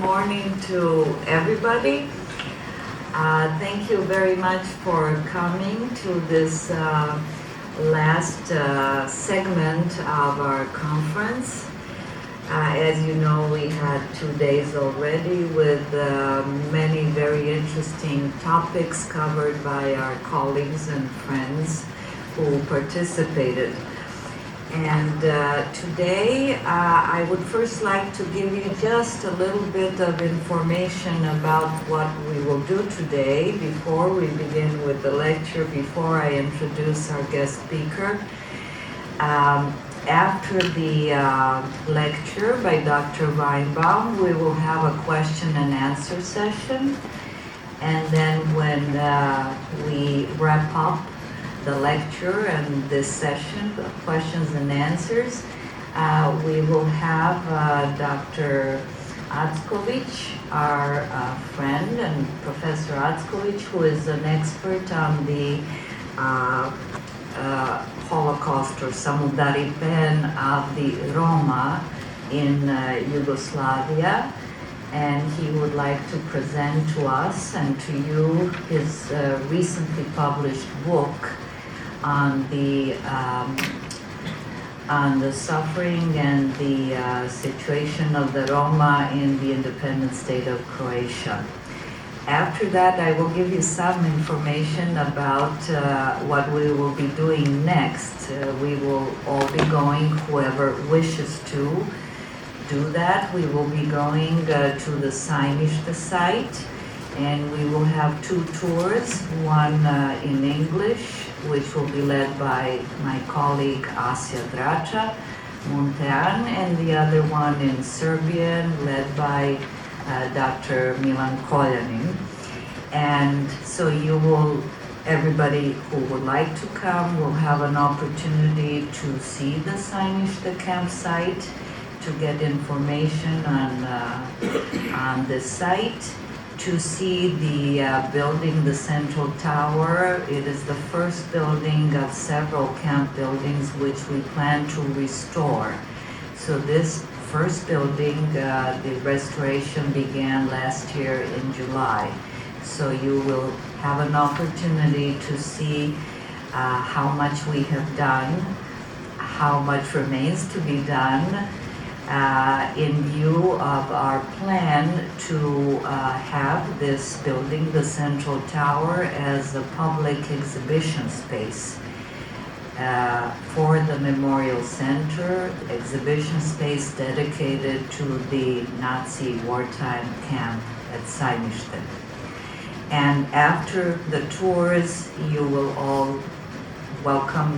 morning to everybody. Thank you very much for coming to this last segment of our conference. As you know, we had 2 days already with many very interesting topics covered by our colleagues and friends who participated. And today I would first like to give you just a little bit of information about what we will do today before we begin with the lecture, before I introduce our guest speaker. After the lecture by Dr. Weinbaum, we will have a question and answer session. And then when we wrap up the lecture and this session of questions and answers, we will have Dr. Ackovic, our friend, and Professor Ackovic, who is an expert on the Holocaust or samudaripen of the Roma in Yugoslavia. And he would like to present to us and to you his recently published book on the suffering and the situation of the Roma in the independent state of Croatia. After that, I will give you some information about what we will be doing next. We will all be going, whoever wishes to do that. We will be going to the Sajmištu site, and we will have 2 tours, one in English, which will be led by my colleague Asja Drača Muntean, and the other one in Serbian, led by Dr. Milan Koljanin. And so everybody who would like to come will have an opportunity to see the Sajmištu campsite, to get information on this site, to see the building, the central tower. It is the first building of several camp buildings which we plan to restore. So this first building, the restoration began last year in July. So you will have an opportunity to see how much we have done, how much remains to be done, in view of our plan to have this building, the Central Tower, as a public exhibition space for the Memorial Center, exhibition space dedicated to the Nazi wartime camp at Sajmištu. And after the tours, you are all welcome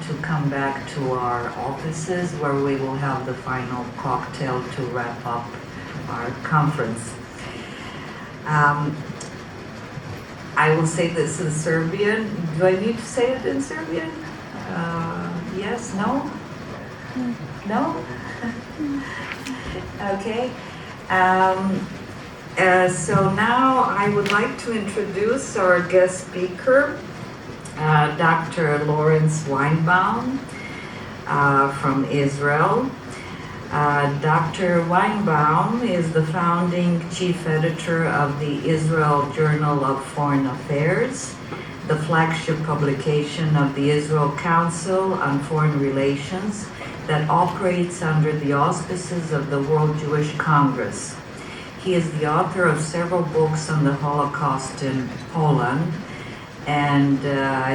to come back to our offices, where we will have the final cocktail to wrap up our conference. I will say this in Serbian. Do I need to say it in Serbian? Yes? No? No? Okay. So now I would like to introduce our guest speaker, Dr. Laurence Weinbaum from Israel. Dr. Weinbaum is the founding chief editor of the Israel Journal of Foreign Affairs, the flagship publication of the Israel Council on Foreign Relations that operates under the auspices of the World Jewish Congress. He is the author of several books on the Holocaust in Poland, and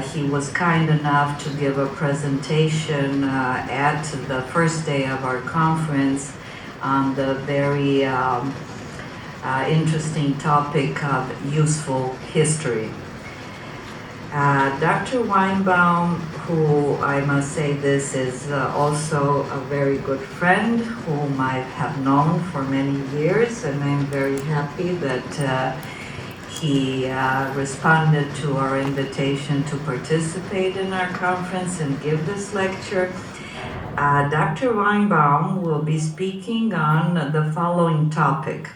he was kind enough to give a presentation at the first day of our conference on the very interesting topic of useful history. Dr. Weinbaum, who I must say this is also a very good friend whom I have known for many years, and I'm very happy that he responded to our invitation to participate in our conference and give this lecture. Dr. Weinbaum will be speaking on the following topic: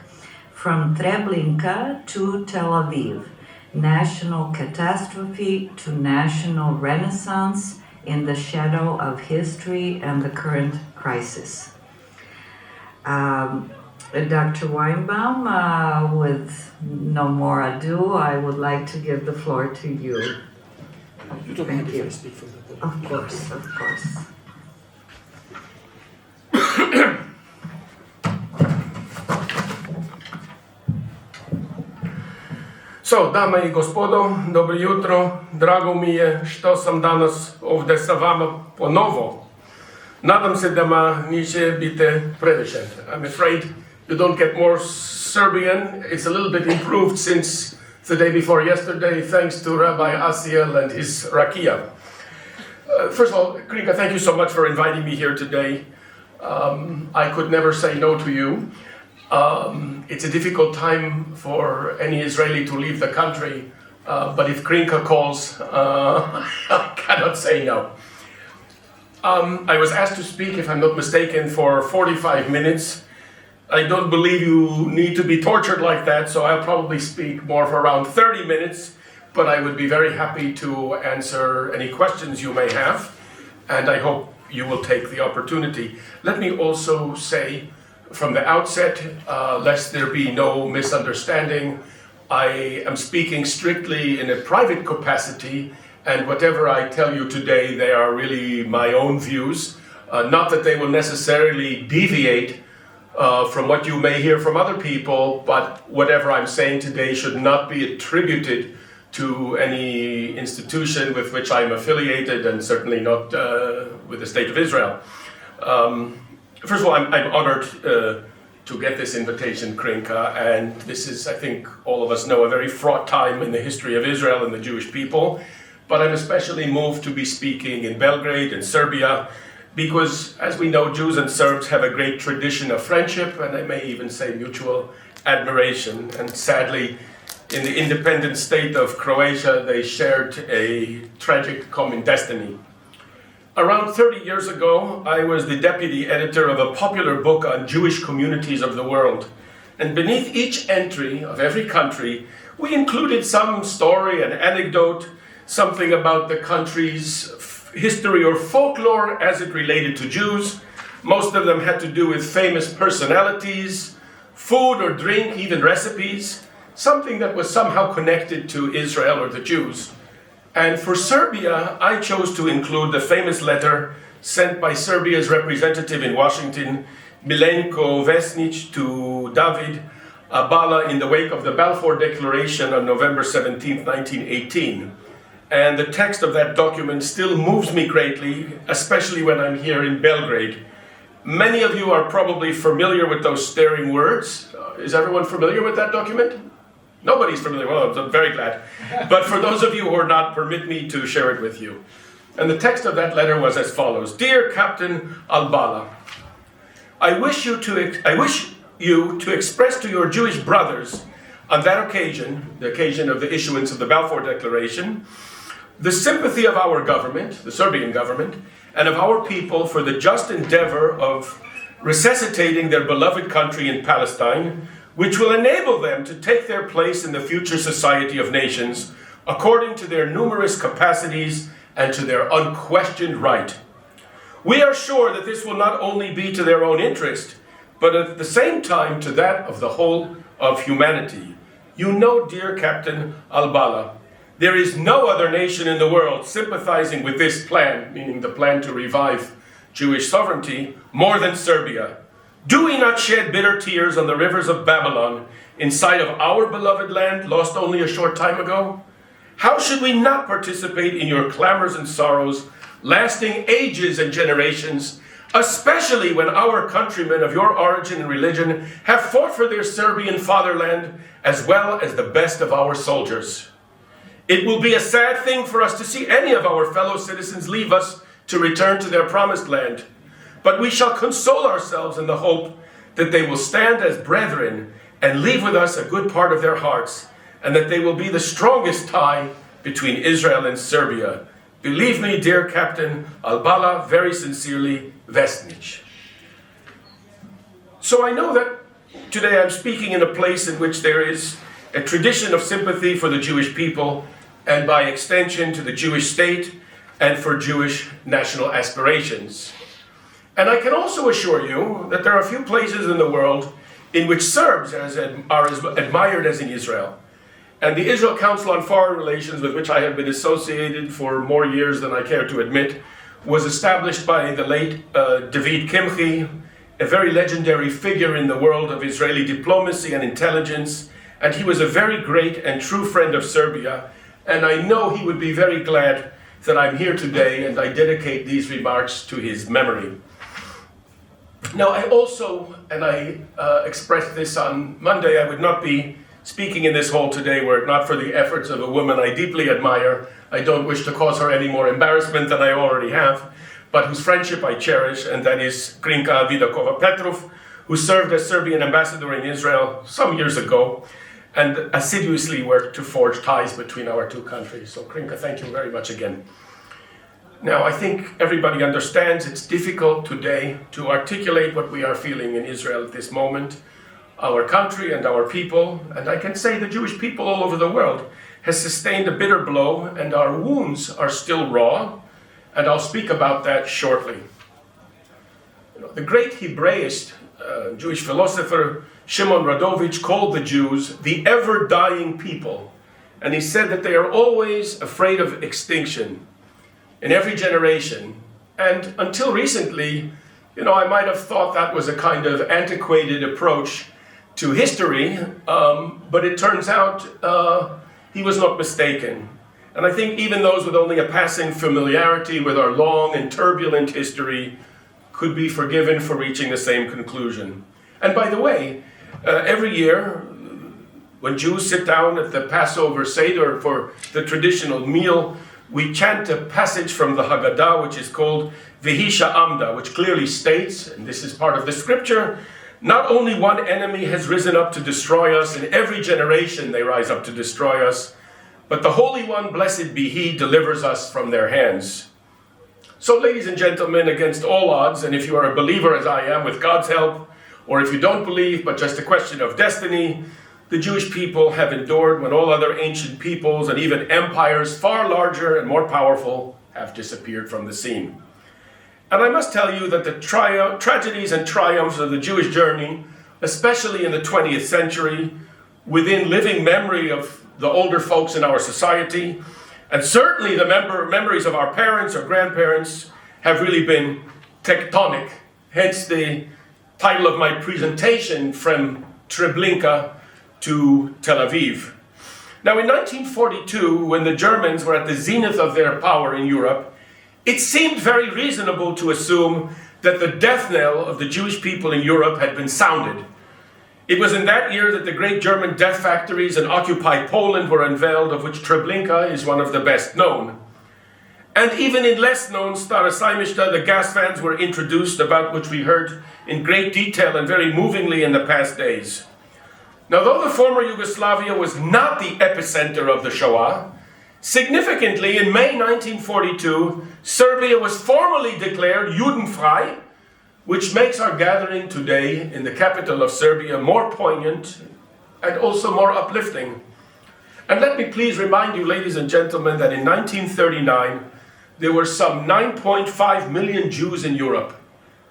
From Treblinka to Tel Aviv, National Catastrophe to National Renaissance in the Shadow of History and the Current Crisis. Dr. Weinbaum, with no more ado, I would like to give the floor to you. You don't Thank mind you. if I speak from the podium? Of course, of course. So, dame i gospodo, dobro jutro. Drago mi je što sam danas ovdje sa vama ponovo. Nadam se da ma neće biti previše. I'm afraid you don't get more Serbian. It's a little bit improved since the day before yesterday, thanks to Rabbi Asiel and his rakia. First of all, Krinka, thank you so much for inviting me here today. I could never say no to you. It's a difficult time for any Israeli to leave the country, but if Krinka calls, I cannot say no. I was asked to speak, if I'm not mistaken, for 45 minutes. I don't believe you need to be tortured like that, so I'll probably speak more for around 30 minutes, but I would be very happy to answer any questions you may have, and I hope you will take the opportunity. Let me also say from the outset, lest there be no misunderstanding, I am speaking strictly in a private capacity, and whatever I tell you today, they are really my own views. Not that they will necessarily deviate from what you may hear from other people, but whatever I'm saying today should not be attributed to any institution with which I'm affiliated, and certainly not with the State of Israel. First of all, I'm honored to get this invitation, Krinka, and this is, I think all of us know, a very fraught time in the history of Israel and the Jewish people. But I'm especially moved to be speaking in Belgrade, in Serbia, because, as we know, Jews and Serbs have a great tradition of friendship, and I may even say mutual admiration. And sadly, in the independent state of Croatia, they shared a tragic common destiny. Around 30 years ago, I was the deputy editor of a popular book on Jewish communities of the world. And beneath each entry of every country, we included some story, an anecdote, something about the country's history or folklore as it related to Jews. Most of them had to do with famous personalities, food or drink, even recipes, something that was somehow connected to Israel or the Jews. And for Serbia, I chose to include the famous letter sent by Serbia's representative in Washington, Milenko Vesnić, to David Abala in the wake of the Balfour Declaration on November 17, 1918. And the text of that document still moves me greatly, especially when I'm here in Belgrade. Many of you are probably familiar with those stirring words. Is everyone familiar with that document? Nobody's familiar. Well, I'm very glad. But for those of you who are not, permit me to share it with you. And the text of that letter was as follows. Dear Captain Albala, I wish you to express to your Jewish brothers on that occasion, the occasion of the issuance of the Balfour Declaration, the sympathy of our government, the Serbian government, and of our people for the just endeavor of resuscitating their beloved country in Palestine, which will enable them to take their place in the future society of nations according to their numerous capacities and to their unquestioned right. We are sure that this will not only be to their own interest, but at the same time to that of the whole of humanity. You know, dear Captain Albala, there is no other nation in the world sympathizing with this plan, meaning the plan to revive Jewish sovereignty, more than Serbia. Do we not shed bitter tears on the rivers of Babylon in sight of our beloved land lost only a short time ago? How should we not participate in your clamors and sorrows, lasting ages and generations, especially when our countrymen of your origin and religion have fought for their Serbian fatherland as well as the best of our soldiers? It will be a sad thing for us to see any of our fellow citizens leave us to return to their promised land. But we shall console ourselves in the hope that they will stand as brethren and leave with us a good part of their hearts, and that they will be the strongest tie between Israel and Serbia. Believe me, dear Captain Albala, very sincerely, Vesnić. So I know that today I'm speaking in a place in which there is a tradition of sympathy for the Jewish people, and by extension to the Jewish state and for Jewish national aspirations. And I can also assure you that there are few places in the world in which Serbs are as admired as in Israel. And the Israel Council on Foreign Relations, with which I have been associated for more years than I care to admit, was established by the late David Kimchi, a very legendary figure in the world of Israeli diplomacy and intelligence, and he was a very great and true friend of Serbia, and I know he would be very glad that I'm here today and I dedicate these remarks to his memory. Now I also, and I expressed this on Monday, I would not be speaking in this hall today were it not for the efforts of a woman I deeply admire. I don't wish to cause her any more embarrassment than I already have, but whose friendship I cherish, and that is Krinka Vidakova-Petrov, who served as Serbian ambassador in Israel some years ago and assiduously worked to forge ties between our two countries. So Krinka, thank you very much again. Now, I think everybody understands it's difficult today to articulate what we are feeling in Israel at this moment. Our country and our people, and I can say the Jewish people all over the world, has sustained a bitter blow, and our wounds are still raw, and I'll speak about that shortly. The great Hebraist Jewish philosopher Shimon Radovich called the Jews the ever-dying people, and he said that they are always afraid of extinction in every generation. And until recently, I might have thought that was a kind of antiquated approach to history, but it turns out he was not mistaken. And I think even those with only a passing familiarity with our long and turbulent history could be forgiven for reaching the same conclusion. And by the way, every year, when Jews sit down at the Passover Seder for the traditional meal, we chant a passage from the Haggadah, which is called V'hisha Amda, which clearly states, and this is part of the scripture, not only one enemy has risen up to destroy us, in every generation they rise up to destroy us, but the Holy One, blessed be He, delivers us from their hands. So, ladies and gentlemen, against all odds, and if you are a believer as I am, with God's help, or if you don't believe, but just a question of destiny, the Jewish people have endured when all other ancient peoples and even empires far larger and more powerful have disappeared from the scene. And I must tell you that the tragedies and triumphs of the Jewish journey, especially in the 20th century, within living memory of the older folks in our society, and certainly the memories of our parents or grandparents, have really been tectonic. Hence the title of my presentation, From Treblinka to Tel Aviv. Now in 1942, when the Germans were at the zenith of their power in Europe, it seemed very reasonable to assume that the death knell of the Jewish people in Europe had been sounded. It was in that year that the great German death factories in occupied Poland were unveiled, of which Treblinka is one of the best known. And even in less known Sajmištu, the gas vans were introduced, about which we heard in great detail and very movingly in the past days. Now, though the former Yugoslavia was not the epicenter of the Shoah, significantly in May 1942, Serbia was formally declared Judenfrei, which makes our gathering today in the capital of Serbia more poignant and also more uplifting. And let me please remind you, ladies and gentlemen, that in 1939, there were some 9.5 million Jews in Europe.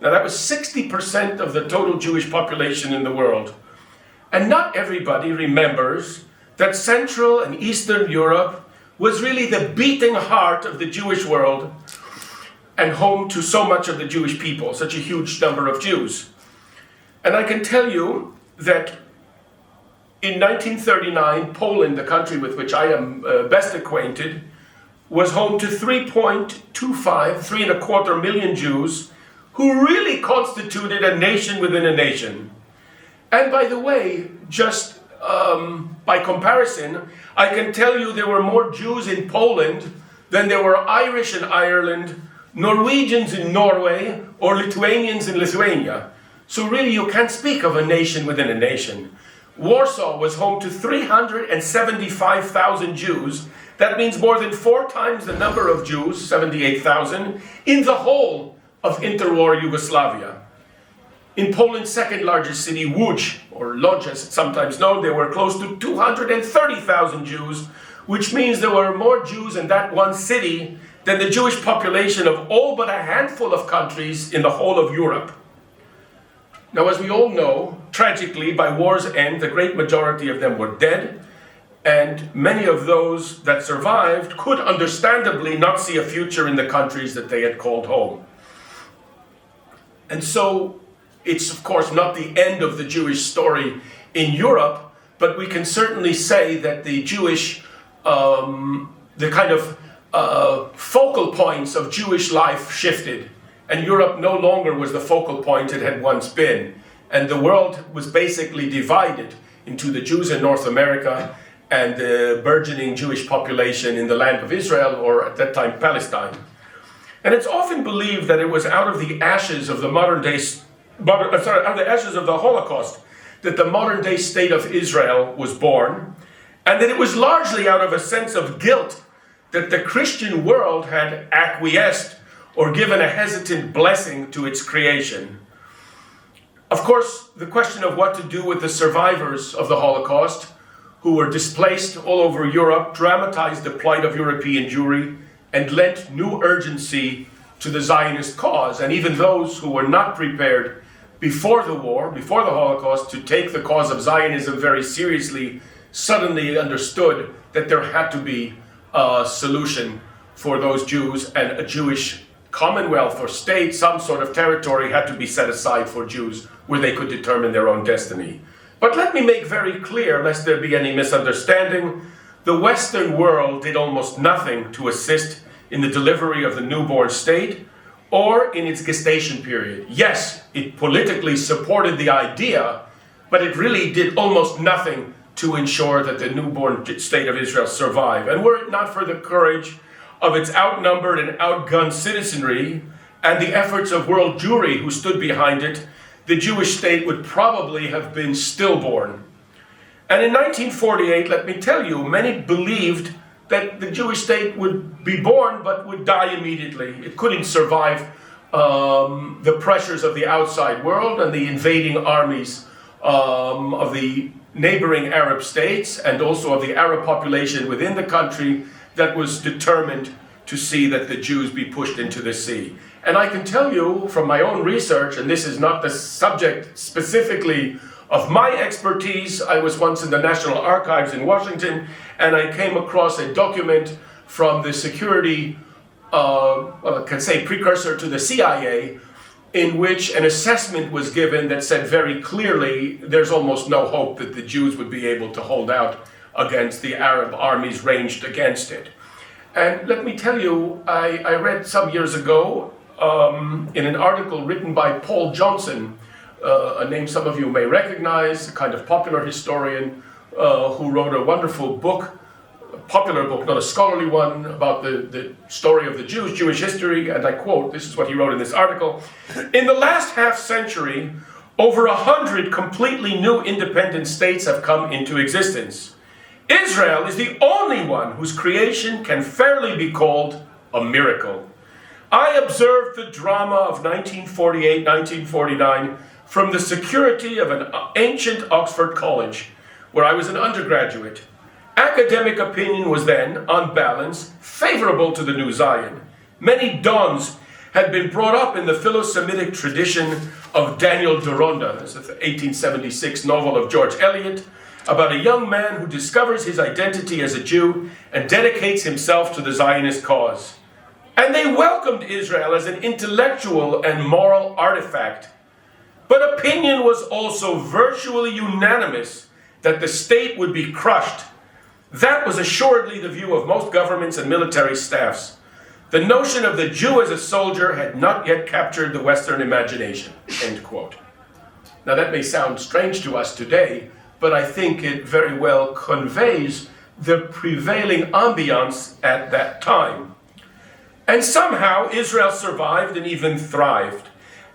Now that was 60% of the total Jewish population in the world. And not everybody remembers that Central and Eastern Europe was really the beating heart of the Jewish world and home to so much of the Jewish people, such a huge number of Jews. And I can tell you that in 1939, Poland, the country with which I am best acquainted, was home to 3.25 million Jews who really constituted a nation within a nation. And by the way, just by comparison, I can tell you there were more Jews in Poland than there were Irish in Ireland, Norwegians in Norway, or Lithuanians in Lithuania. So really you can't speak of a nation within a nation. Warsaw was home to 375,000 Jews. That means more than 4 times the number of Jews, 78,000, in the whole of interwar Yugoslavia. In Poland's second largest city, Łódź, or Lodz as it's sometimes known, there were close to 230,000 Jews, which means there were more Jews in that one city than the Jewish population of all but a handful of countries in the whole of Europe. Now, as we all know, tragically, by war's end, the great majority of them were dead, and many of those that survived could understandably not see a future in the countries that they had called home. And so, it's of course not the end of the Jewish story in Europe, but we can certainly say that the Jewish, the kind of focal points of Jewish life shifted, and Europe no longer was the focal point it had once been, and the world was basically divided into the Jews in North America and the burgeoning Jewish population in the land of Israel, or at that time Palestine. And it's often believed that it was out of the ashes of the ashes of the Holocaust that the modern day state of Israel was born, and that it was largely out of a sense of guilt that the Christian world had acquiesced or given a hesitant blessing to its creation. Of course, the question of what to do with the survivors of the Holocaust, who were displaced all over Europe, dramatized the plight of European Jewry and lent new urgency to the Zionist cause. And even those who were not prepared before the war, before the Holocaust, to take the cause of Zionism very seriously, suddenly understood that there had to be a solution for those Jews, and a Jewish commonwealth or state, some sort of territory, had to be set aside for Jews where they could determine their own destiny. But let me make very clear, lest there be any misunderstanding, the Western world did almost nothing to assist in the delivery of the newborn state or in its gestation period. Yes, it politically supported the idea, but it really did almost nothing to ensure that the newborn state of Israel survived. And were it not for the courage of its outnumbered and outgunned citizenry and the efforts of world Jewry who stood behind it, the Jewish state would probably have been stillborn. And in 1948, let me tell you, many believed that the Jewish state would be born but would die immediately. It couldn't survive the pressures of the outside world and the invading armies of the neighboring Arab states, and also of the Arab population within the country that was determined to see that the Jews be pushed into the sea. And I can tell you from my own research, and this is not the subject specifically of my expertise, I was once in the National Archives in Washington, and I came across a document from the security, precursor to the CIA, in which an assessment was given that said very clearly there's almost no hope that the Jews would be able to hold out against the Arab armies ranged against it. And let me tell you, I read some years ago in an article written by Paul Johnson, a name some of you may recognize, a kind of popular historian who wrote a wonderful book, a popular book, not a scholarly one, about the story of the Jews, Jewish history, and I quote, this is what he wrote in this article: "In the last half century, over 100 completely new independent states have come into existence. Israel is the only one whose creation can fairly be called a miracle. I observed the drama of 1948-1949 from the security of an ancient Oxford college, where I was an undergraduate. Academic opinion was then, on balance, favorable to the new Zion. Many dons had been brought up in the Philo-Semitic tradition of Daniel Deronda, that's the 1876 novel of George Eliot, about a young man who discovers his identity as a Jew and dedicates himself to the Zionist cause. And they welcomed Israel as an intellectual and moral artifact. But opinion was also virtually unanimous that the state would be crushed. That was assuredly the view of most governments and military staffs. The notion of the Jew as a soldier had not yet captured the Western imagination." End quote. Now that may sound strange to us today, but I think it very well conveys the prevailing ambiance at that time. And somehow Israel survived and even thrived.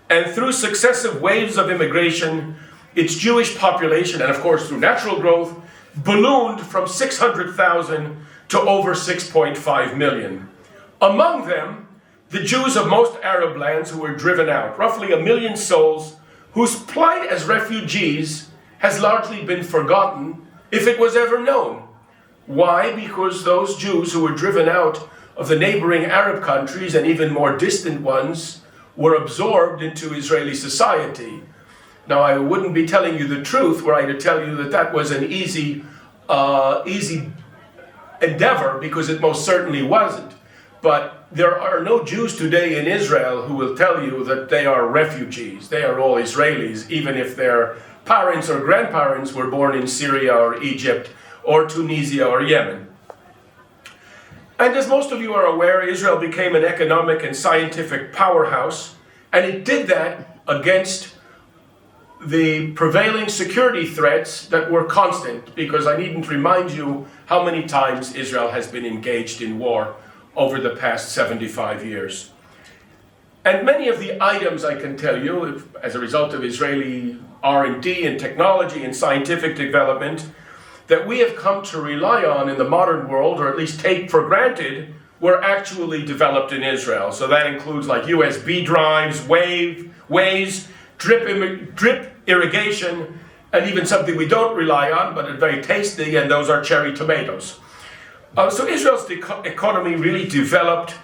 And through successive waves of immigration, its Jewish population, and of course through natural growth, ballooned from 600,000 to over 6.5 million. Among them, the Jews of most Arab lands who were driven out, roughly 1 million souls, whose plight as refugees has largely been forgotten, if it was ever known. Why? Because those Jews who were driven out of the neighboring Arab countries and even more distant ones were absorbed into Israeli society. Now, I wouldn't be telling you the truth were I to tell you that that was an easy endeavor, because it most certainly wasn't. But there are no Jews today in Israel who will tell you that they are refugees. They are all Israelis, even if their parents or grandparents were born in Syria or Egypt or Tunisia or Yemen. And as most of you are aware, Israel became an economic and scientific powerhouse, and it did that against the prevailing security threats that were constant, because I needn't remind you how many times Israel has been engaged in war over the past 75 years. And many of the items, I can tell you, as a result of Israeli R&D and technology and scientific development, that we have come to rely on in the modern world, or at least take for granted, were actually developed in Israel. So that includes like USB drives, Waze, drip irrigation, and even something we don't rely on, but are very tasty, and those are cherry tomatoes. So Israel's economy really developed.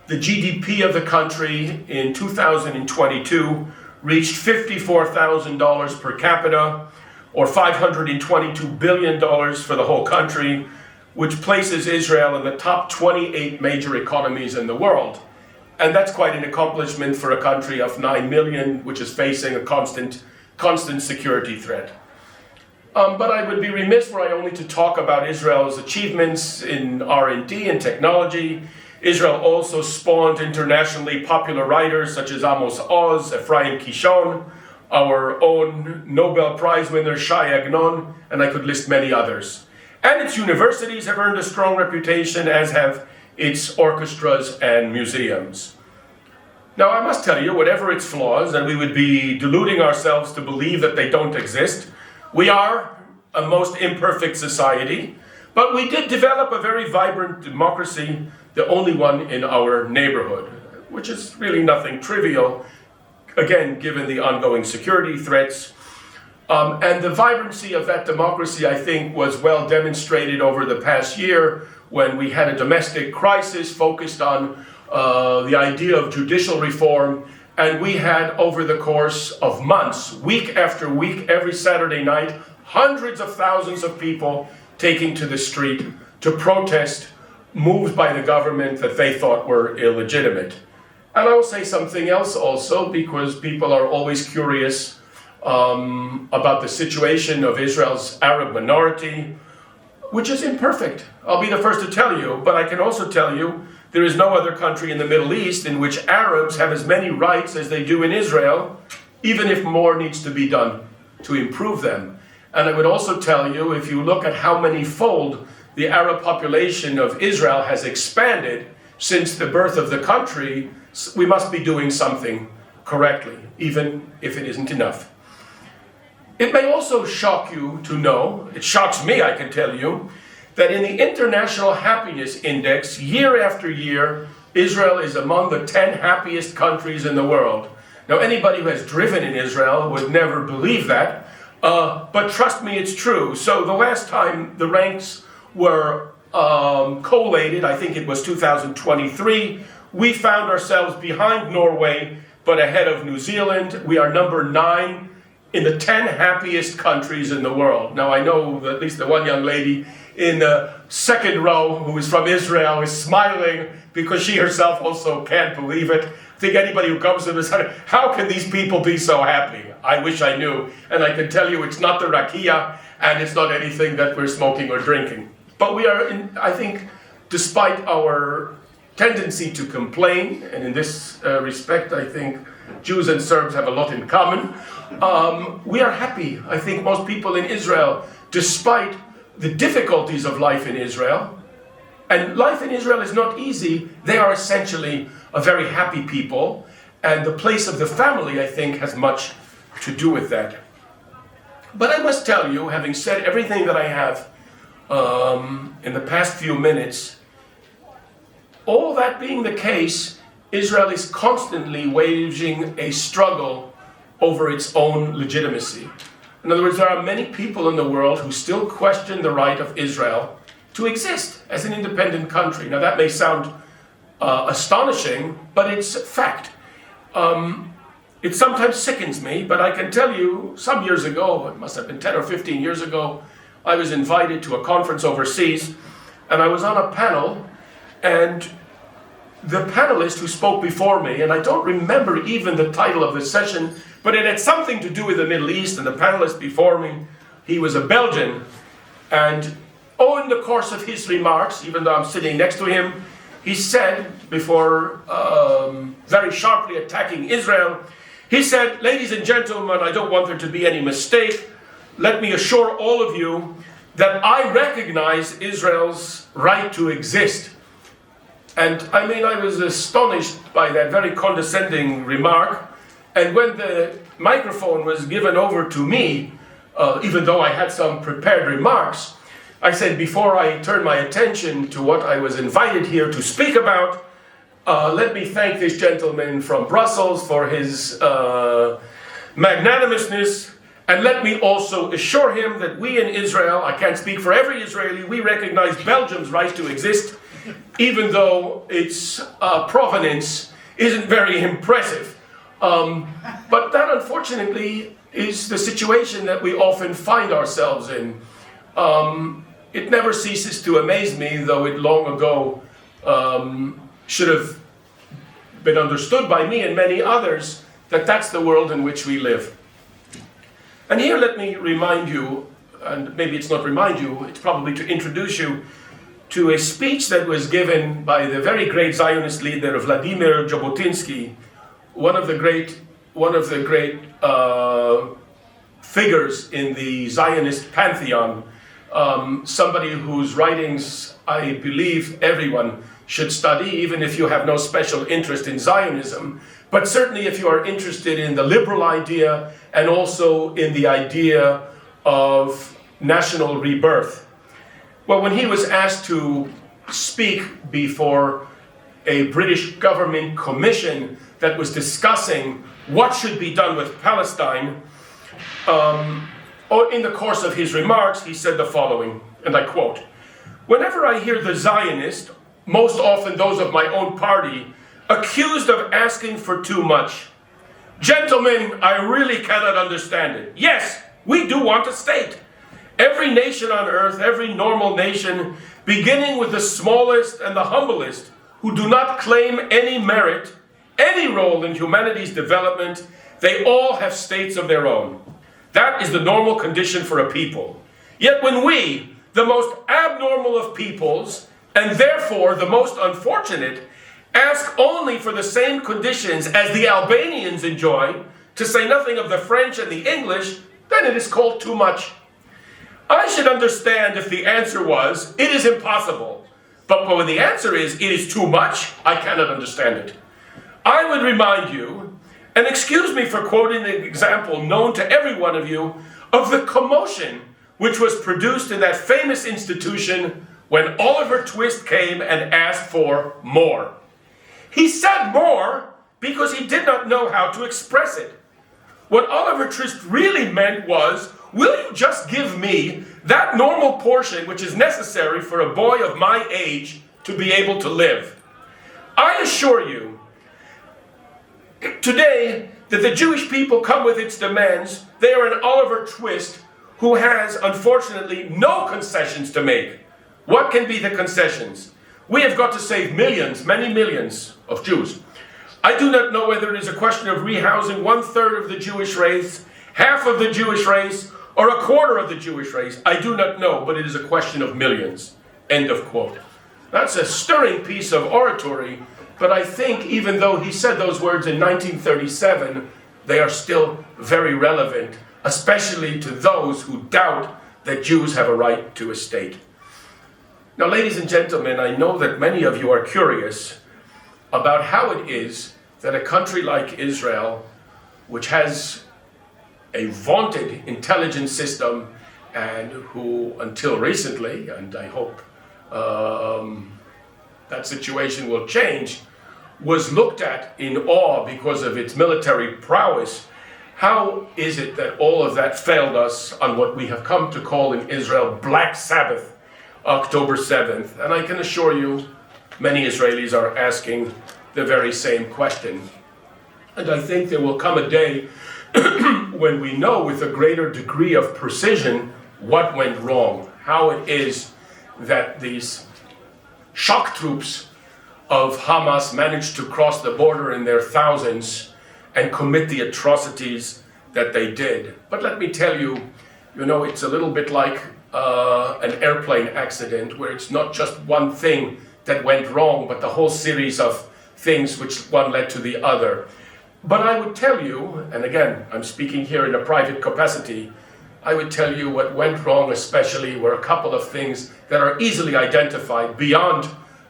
The GDP of the country in 2022 reached $54,000 per capita, or $522 billion for the whole country, which places Israel in the top 28 major economies in the world. And that's quite an accomplishment for a country of 9 million, which is facing a constant security threat. But I would be remiss were I only to talk about Israel's achievements in R&D and technology. Israel also spawned internationally popular writers such as Amos Oz, Ephraim Kishon, our own Nobel Prize winner Shai Agnon, and I could list many others. And its universities have earned a strong reputation, as have its orchestras and museums. Now, I must tell you, whatever its flaws, and we would be deluding ourselves to believe that they don't exist, we are a most imperfect society, but we did develop a very vibrant democracy, the only one in our neighborhood, which is really nothing trivial, again, given the ongoing security threats. And the vibrancy of that democracy, I think, was well demonstrated over the past year when we had a domestic crisis focused on the idea of judicial reform. And we had, over the course of months, week after week, every Saturday night, hundreds of thousands of people taking to the street to protest moves by the government that they thought were illegitimate. And I will say something else also, because people are always curious about the situation of Israel's Arab minority, which is imperfect. I'll be the first to tell you, but I can also tell you there is no other country in the Middle East in which Arabs have as many rights as they do in Israel, even if more needs to be done to improve them. And I would also tell you, if you look at how many-fold the Arab population of Israel has expanded since the birth of the country, we must be doing something correctly, even if it isn't enough. It may also shock you to know, it shocks me, I can tell you, that in the International Happiness Index, year after year, Israel is among the 10 happiest countries in the world. Now, anybody who has driven in Israel would never believe that, but trust me, it's true. So the last time the ranks were collated, I think it was 2023, we found ourselves behind Norway, but ahead of New Zealand. We are number 9 in the 10 happiest countries in the world. Now, I know that at least the one young lady in the second row who is from Israel is smiling because she herself also can't believe it. I think anybody who comes to this, how can these people be so happy? I wish I knew. And I can tell you it's not the rakia, and it's not anything that we're smoking or drinking. But we are, I think, despite our tendency to complain, and in this respect, I think Jews and Serbs have a lot in common, we are happy. I think most people in Israel, despite the difficulties of life in Israel, and life in Israel is not easy, they are essentially a very happy people, and the place of the family, I think, has much to do with that. But I must tell you, having said everything that I have in the past few minutes, all that being the case, Israel is constantly waging a struggle over its own legitimacy. In other words, there are many people in the world who still question the right of Israel to exist as an independent country. Now, that may sound astonishing, but it's fact. It sometimes sickens me, but I can tell you, some years ago, it must have been 10 or 15 years ago, I was invited to a conference overseas, and I was on a panel, and the panelist who spoke before me, and I don't remember even the title of the session, but it had something to do with the Middle East, and the panelist before me, he was a Belgian, and in the course of his remarks, even though I'm sitting next to him, he said, before very sharply attacking Israel, he said, "Ladies and gentlemen, I don't want there to be any mistake. Let me assure all of you that I recognize Israel's right to exist." And I mean, I was astonished by that very condescending remark. And when the microphone was given over to me, even though I had some prepared remarks, I said, before I turn my attention to what I was invited here to speak about, let me thank this gentleman from Brussels for his magnanimousness, and let me also assure him that we in Israel, I can't speak for every Israeli, we recognize Belgium's right to exist, even though its provenance isn't very impressive. But that, unfortunately, is the situation that we often find ourselves in. It never ceases to amaze me, though it long ago should have been understood by me and many others, that that's the world in which we live. And here let me remind you, and maybe it's not remind you, it's probably to introduce you to a speech that was given by the very great Zionist leader Vladimir Jabotinsky, one of the great figures in the Zionist pantheon, somebody whose writings I believe everyone should study, even if you have no special interest in Zionism, but certainly if you are interested in the liberal idea and also in the idea of national rebirth. Well, when he was asked to speak before a British government commission that was discussing what should be done with Palestine, in the course of his remarks, he said the following, and I quote, "Whenever I hear the Zionists, most often those of my own party, accused of asking for too much, gentlemen, I really cannot understand it. Yes, we do want a state. Every nation on earth, every normal nation, beginning with the smallest and the humblest, who do not claim any merit, any role in humanity's development, they all have states of their own. That is the normal condition for a people. Yet when we, the most abnormal of peoples, and therefore the most unfortunate, ask only for the same conditions as the Albanians enjoy, to say nothing of the French and the English, then it is called too much. I should understand if the answer was, it is impossible. But when the answer is, it is too much, I cannot understand it. I would remind you, and excuse me for quoting the example known to every one of you, of the commotion which was produced in that famous institution when Oliver Twist came and asked for more. He said more because he did not know how to express it. What Oliver Twist really meant was, will you just give me that normal portion which is necessary for a boy of my age to be able to live? I assure you, today, that the Jewish people come with its demands, they are an Oliver Twist who has, unfortunately, no concessions to make. What can be the concessions? We have got to save millions, many millions of Jews. I do not know whether it is a question of rehousing 1/3 of the Jewish race, half of the Jewish race, or a quarter of the Jewish race. I do not know, but it is a question of millions. End of quote. That's a stirring piece of oratory, but I think even though he said those words in 1937, they are still very relevant, especially to those who doubt that Jews have a right to a state. Now, ladies and gentlemen, I know that many of you are curious about how it is that a country like Israel, which has a vaunted intelligence system and who until recently, and I hope that situation will change, was looked at in awe because of its military prowess, how is it that all of that failed us on what we have come to call in Israel Black Sabbath, October 7th? And I can assure you, many Israelis are asking the very same question. And I think there will come a day when we know with a greater degree of precision what went wrong, how it is that these shock troops of Hamas managed to cross the border in their thousands and commit the atrocities that they did. But let me tell you, it's a little bit like an airplane accident where it's not just one thing that went wrong, but the whole series of things which one led to the other. But I would tell you, and again, I'm speaking here in a private capacity, I would tell you what went wrong especially were a couple of things that are easily identified beyond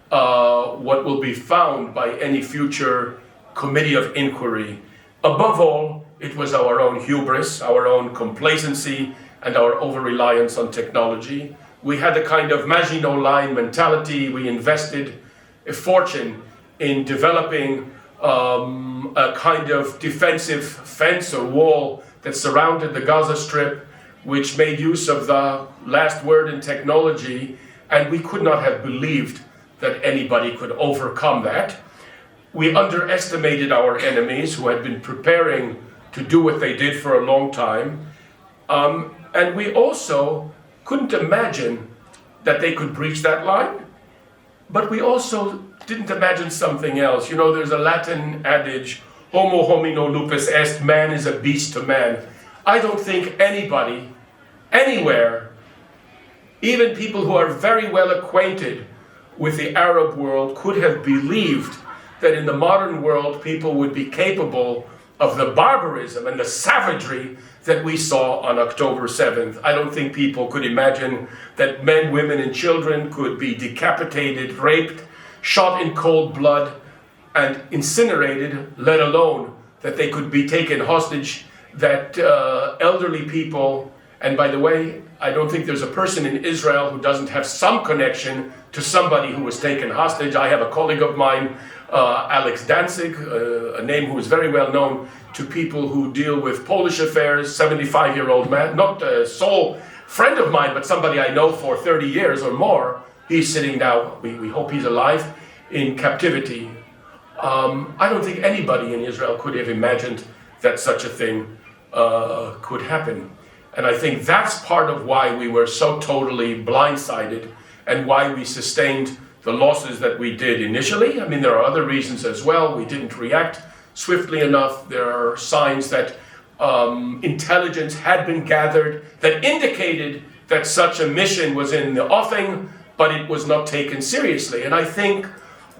what will be found by any future committee of inquiry. Above all, it was our own hubris, our own complacency, and our over-reliance on technology. We had a kind of Maginot Line mentality. We invested a fortune in developing a kind of defensive fence or wall that surrounded the Gaza Strip, which made use of the last word in technology, and we could not have believed that anybody could overcome that. We underestimated our enemies who had been preparing to do what they did for a long time. And we also couldn't imagine that they could breach that line. But we also didn't imagine something else. There's a Latin adage, homo homino lupus est, man is a beast to man. I don't think anybody, anywhere, even people who are very well acquainted with the Arab world could have believed that in the modern world people would be capable of the barbarism and the savagery that we saw on October 7th. I don't think people could imagine that men, women, and children could be decapitated, raped, shot in cold blood, and incinerated, let alone that they could be taken hostage, that elderly people, and by the way, I don't think there's a person in Israel who doesn't have some connection to somebody who was taken hostage. I have a colleague of mine, Alex Danzig, a name who is very well known to people who deal with Polish affairs, 75-year-old man, not a sole friend of mine, but somebody I know for 30 years or more. He's sitting now, we hope he's alive, in captivity. I don't think anybody in Israel could have imagined that such a thing could happen. And I think that's part of why we were so totally blindsided and why we sustained the losses that we did initially. I mean, there are other reasons as well. We didn't react swiftly enough. There are signs that intelligence had been gathered that indicated that such a mission was in the offing, but it was not taken seriously. And I think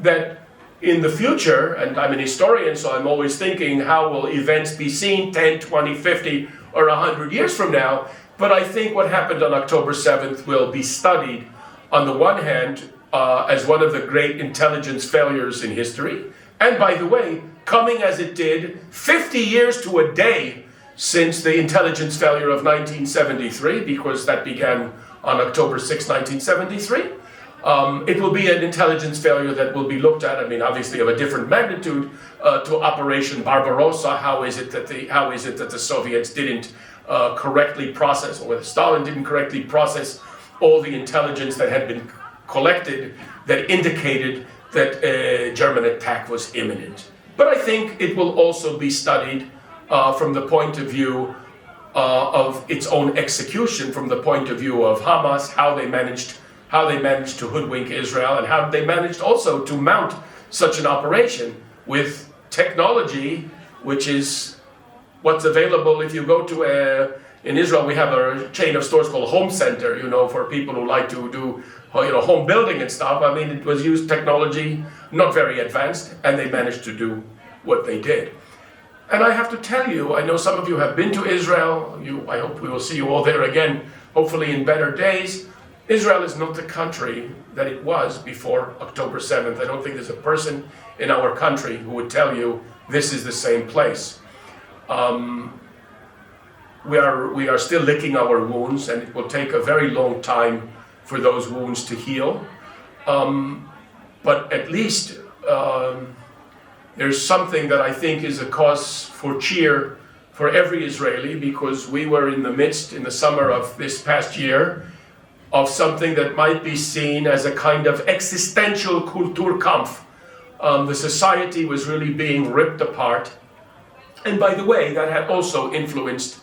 that in the future, and I'm an historian, so I'm always thinking, how will events be seen 10, 20, 50, or 100 years from now? But I think what happened on October 7th will be studied, on the one hand, as one of the great intelligence failures in history. And by the way, coming as it did 50 years to a day since the intelligence failure of 1973, because that began on October 6, 1973. It will be an intelligence failure that will be looked at, I mean, obviously of a different magnitude, to Operation Barbarossa. How is it that the Soviets didn't correctly process, or whether Stalin didn't correctly process all the intelligence that had been collected that indicated that a German attack was imminent. But I think it will also be studied from the point of view of its own execution, from the point of view of Hamas, how they managed to hoodwink Israel, and how they managed also to mount such an operation with technology, which is what's available. If you go to in Israel, we have a chain of stores called Home Center, for people who like to do home building and stuff. I mean, it was used technology, not very advanced, and they managed to do what they did. And I have to tell you, I know some of you have been to Israel. I hope we will see you all there again, hopefully in better days. Israel is not the country that it was before October 7th. I don't think there's a person in our country who would tell you this is the same place. We are still licking our wounds, and it will take a very long time for those wounds to heal. But at least there's something that I think is a cause for cheer for every Israeli, because we were in the midst, in the summer of this past year, of something that might be seen as a kind of existential Kulturkampf. The society was really being ripped apart. And by the way, that had also influenced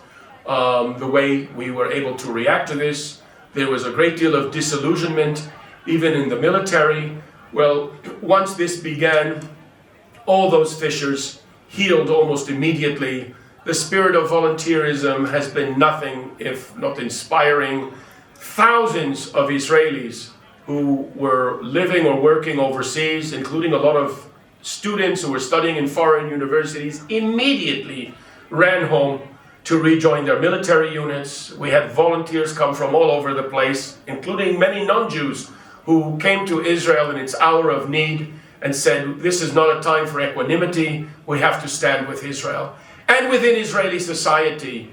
the way we were able to react to this. There was a great deal of disillusionment, even in the military. Well, once this began, all those fissures healed almost immediately. The spirit of volunteerism has been nothing if not inspiring. Thousands of Israelis who were living or working overseas, including a lot of students who were studying in foreign universities, immediately ran home to rejoin their military units. We had volunteers come from all over the place, including many non-Jews who came to Israel in its hour of need and said, this is not a time for equanimity, we have to stand with Israel. And within Israeli society,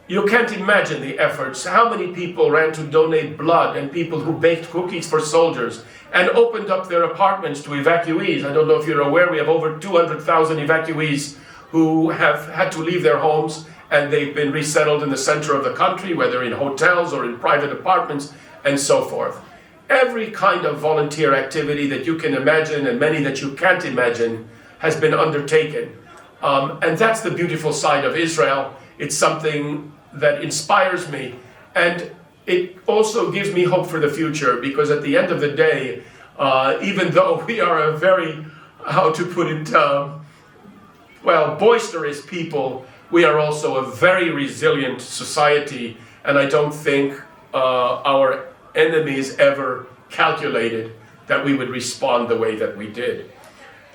you can't imagine the efforts. How many people ran to donate blood, and people who baked cookies for soldiers and opened up their apartments to evacuees. I don't know if you're aware, we have over 200,000 evacuees who have had to leave their homes, and they've been resettled in the center of the country, whether in hotels or in private apartments, and so forth. Every kind of volunteer activity that you can imagine, and many that you can't imagine, has been undertaken. And that's the beautiful side of Israel. It's something that inspires me, and it also gives me hope for the future, because at the end of the day, even though we are a very, how to put it, boisterous people, we are also a very resilient society, and I don't think our enemies ever calculated that we would respond the way that we did.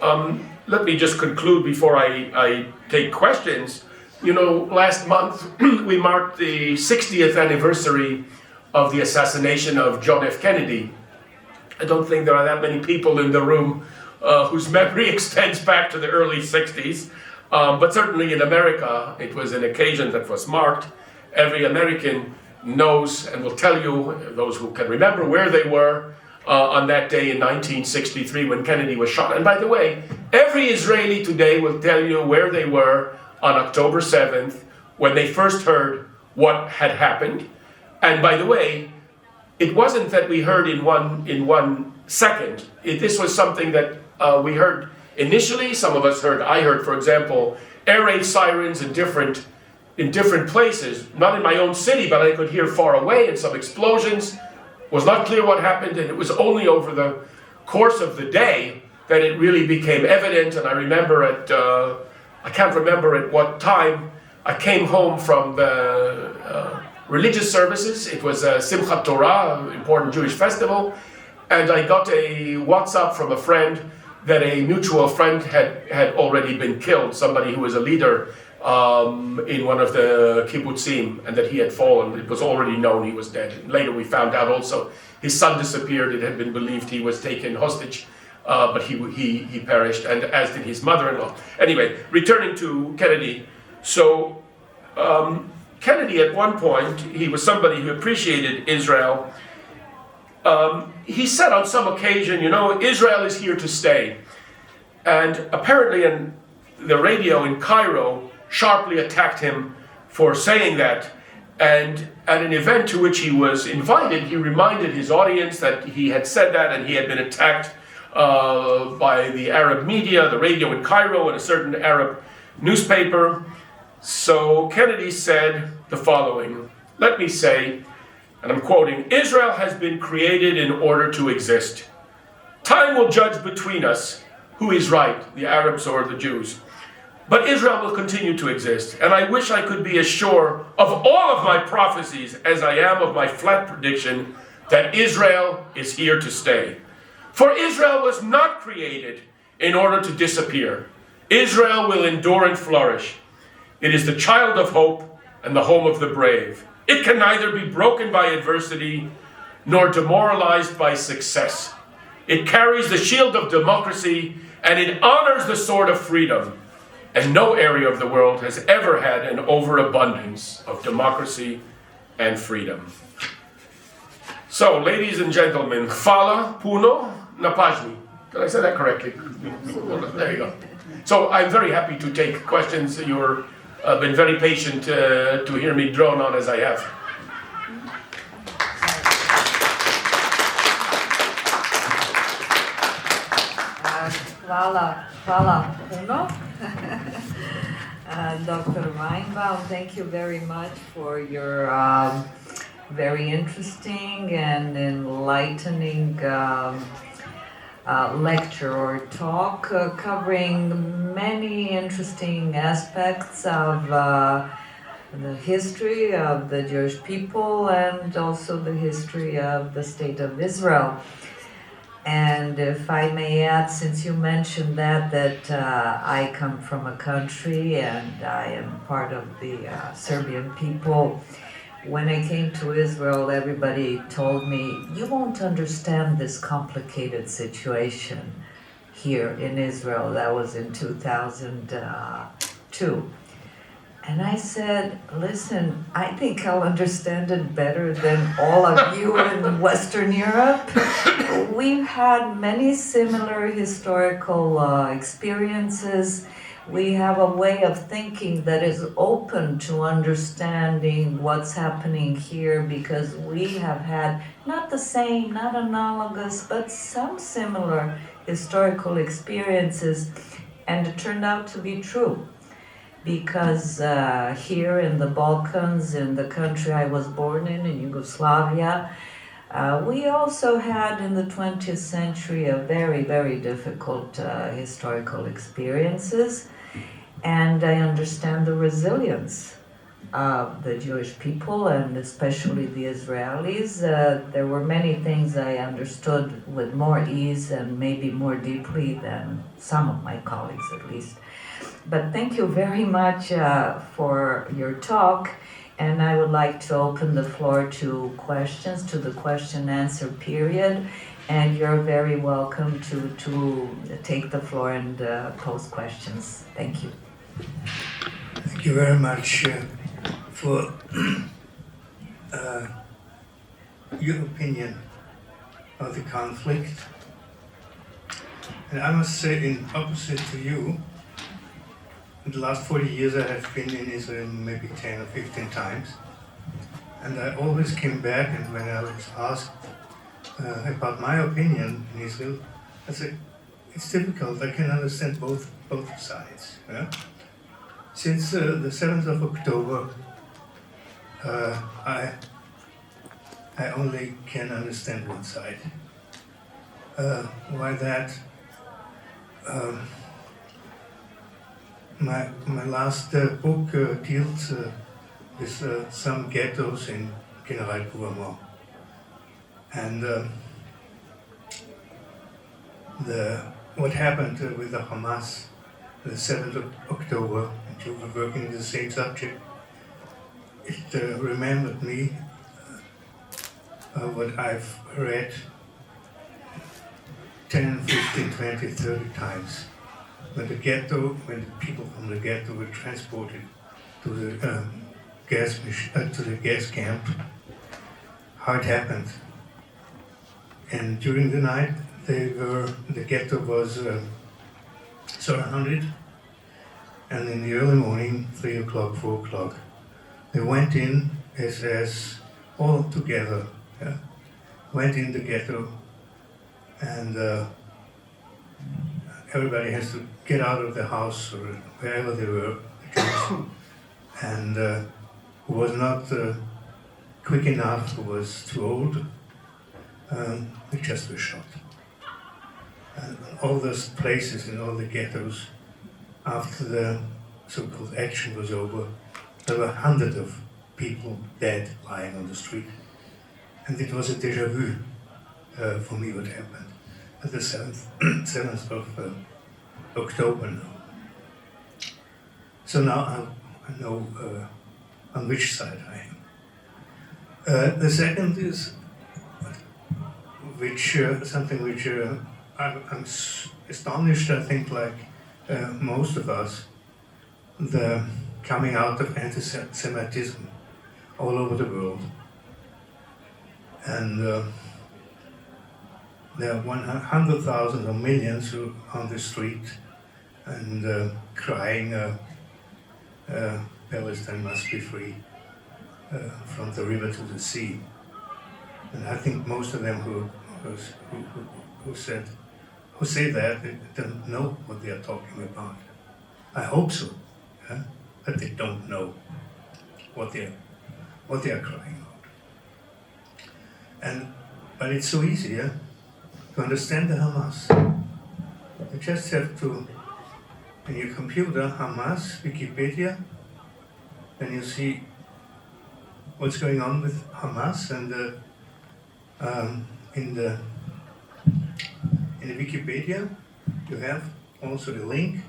Let me just conclude before I take questions. You know, last month we marked the 60th anniversary of the assassination of John F. Kennedy. I don't think there are that many people in the room whose memory extends back to the early 60s, but certainly in America it was an occasion that was marked. Every American knows and will tell you, those who can remember, where they were on that day in 1963 when Kennedy was shot. And by the way, every Israeli today will tell you where they were on October 7th, when they first heard what had happened. And by the way, it wasn't that we heard in one second. This was something that we heard initially. Some of us heard, I heard, for example, air raid sirens in different places, not in my own city, but I could hear far away, and some explosions. Was not clear what happened, and it was only over the course of the day that it really became evident. And I remember I can't remember at what time, I came home from the religious services. It was Simchat Torah, an important Jewish festival, and I got a WhatsApp from a friend that a mutual friend had already been killed, somebody who was a leader in one of the kibbutzim, and that he had fallen. It was already known he was dead. And later we found out also his son disappeared. It had been believed he was taken hostage. But he perished, and as did his mother-in-law. Anyway, returning to Kennedy. So Kennedy, at one point, he was somebody who appreciated Israel. He said on some occasion, you know, Israel is here to stay. And apparently in the radio in Cairo sharply attacked him for saying that. And at an event to which he was invited, he reminded his audience that he had said that, and he had been attacked by the Arab media, the radio in Cairo, and a certain Arab newspaper. So Kennedy said the following, let me say, and I'm quoting, Israel has been created in order to exist. Time will judge between us who is right, the Arabs or the Jews. But Israel will continue to exist, and I wish I could be as sure of all of my prophecies as I am of my flat prediction that Israel is here to stay. For Israel was not created in order to disappear. Israel will endure and flourish. It is the child of hope and the home of the brave. It can neither be broken by adversity nor demoralized by success. It carries the shield of democracy, and it honors the sword of freedom. And no area of the world has ever had an overabundance of democracy and freedom. So, ladies and gentlemen, hvala puno na pažnji. Did I say that correctly? There you go. So I'm very happy to take questions. You've been very patient to hear me drone on as I have. Hvala puno. Dr. Weinbaum, thank you very much for your very interesting and enlightening lecture or talk covering many interesting aspects of the history of the Jewish people and also the history of the State of Israel. And if I may add, since you mentioned that I come from a country and I am part of the Serbian people, when I came to Israel, everybody told me, you won't understand this complicated situation here in Israel. That was in 2002. And I said, listen, I think I'll understand it better than all of you in Western Europe. We've had many similar historical experiences. We have a way of thinking that is open to understanding what's happening here because we have had not the same, not analogous, but some similar historical experiences, and it turned out to be true. Because here in the Balkans, in the country I was born in Yugoslavia, we also had in the 20th century a very, very difficult historical experiences. And I understand the resilience of the Jewish people and especially the Israelis. There were many things I understood with more ease and maybe more deeply than some of my colleagues at least. But thank you very much for your talk, and I would like to open the floor to questions, to the question-answer period, and you're very welcome to take the floor and pose questions. Thank you. Thank you very much for your opinion of the conflict. And I must say, in opposite to you, in the last 40 years I have been in Israel maybe 10 or 15 times. And I always came back, and when I was asked about my opinion in Israel, I said, it's difficult, I can understand both sides. Yeah? Since the 7th of October, I only can understand one side. Why that? My last book deals with some ghettos in General Gouvernement. And what happened with the Hamas the 7th of October, and you were working on the same subject, it remembered me what I've read 10, 15, 20, 30 times. When the people from the ghetto were transported to the gas camp, how it happened. And during the night, the ghetto was surrounded, and in the early morning, 3 o'clock, 4 o'clock, they went in as all together, went in the ghetto, and everybody has to get out of the house or wherever they were, and who was not quick enough, who was too old, they just were shot. And all those places in all the ghettos, after the so-called action was over, there were hundreds of people dead lying on the street. And it was a déjà vu for me what happened at the 7th of October now. So now I know on which side I am. The second is something which I'm astonished, I think, like most of us, the coming out of anti-Semitism all over the world. And there are 100,000 or millions who are on the street and crying, Palestine must be free, from the river to the sea. And I think most of them who say that, they don't know what they are talking about. I hope so. Yeah? but they don't know what they are crying out. But it's so easy, yeah, to understand the Hamas. You just have to, in your computer, Hamas, Wikipedia, then you see what's going on with Hamas, and in the Wikipedia, you have also the link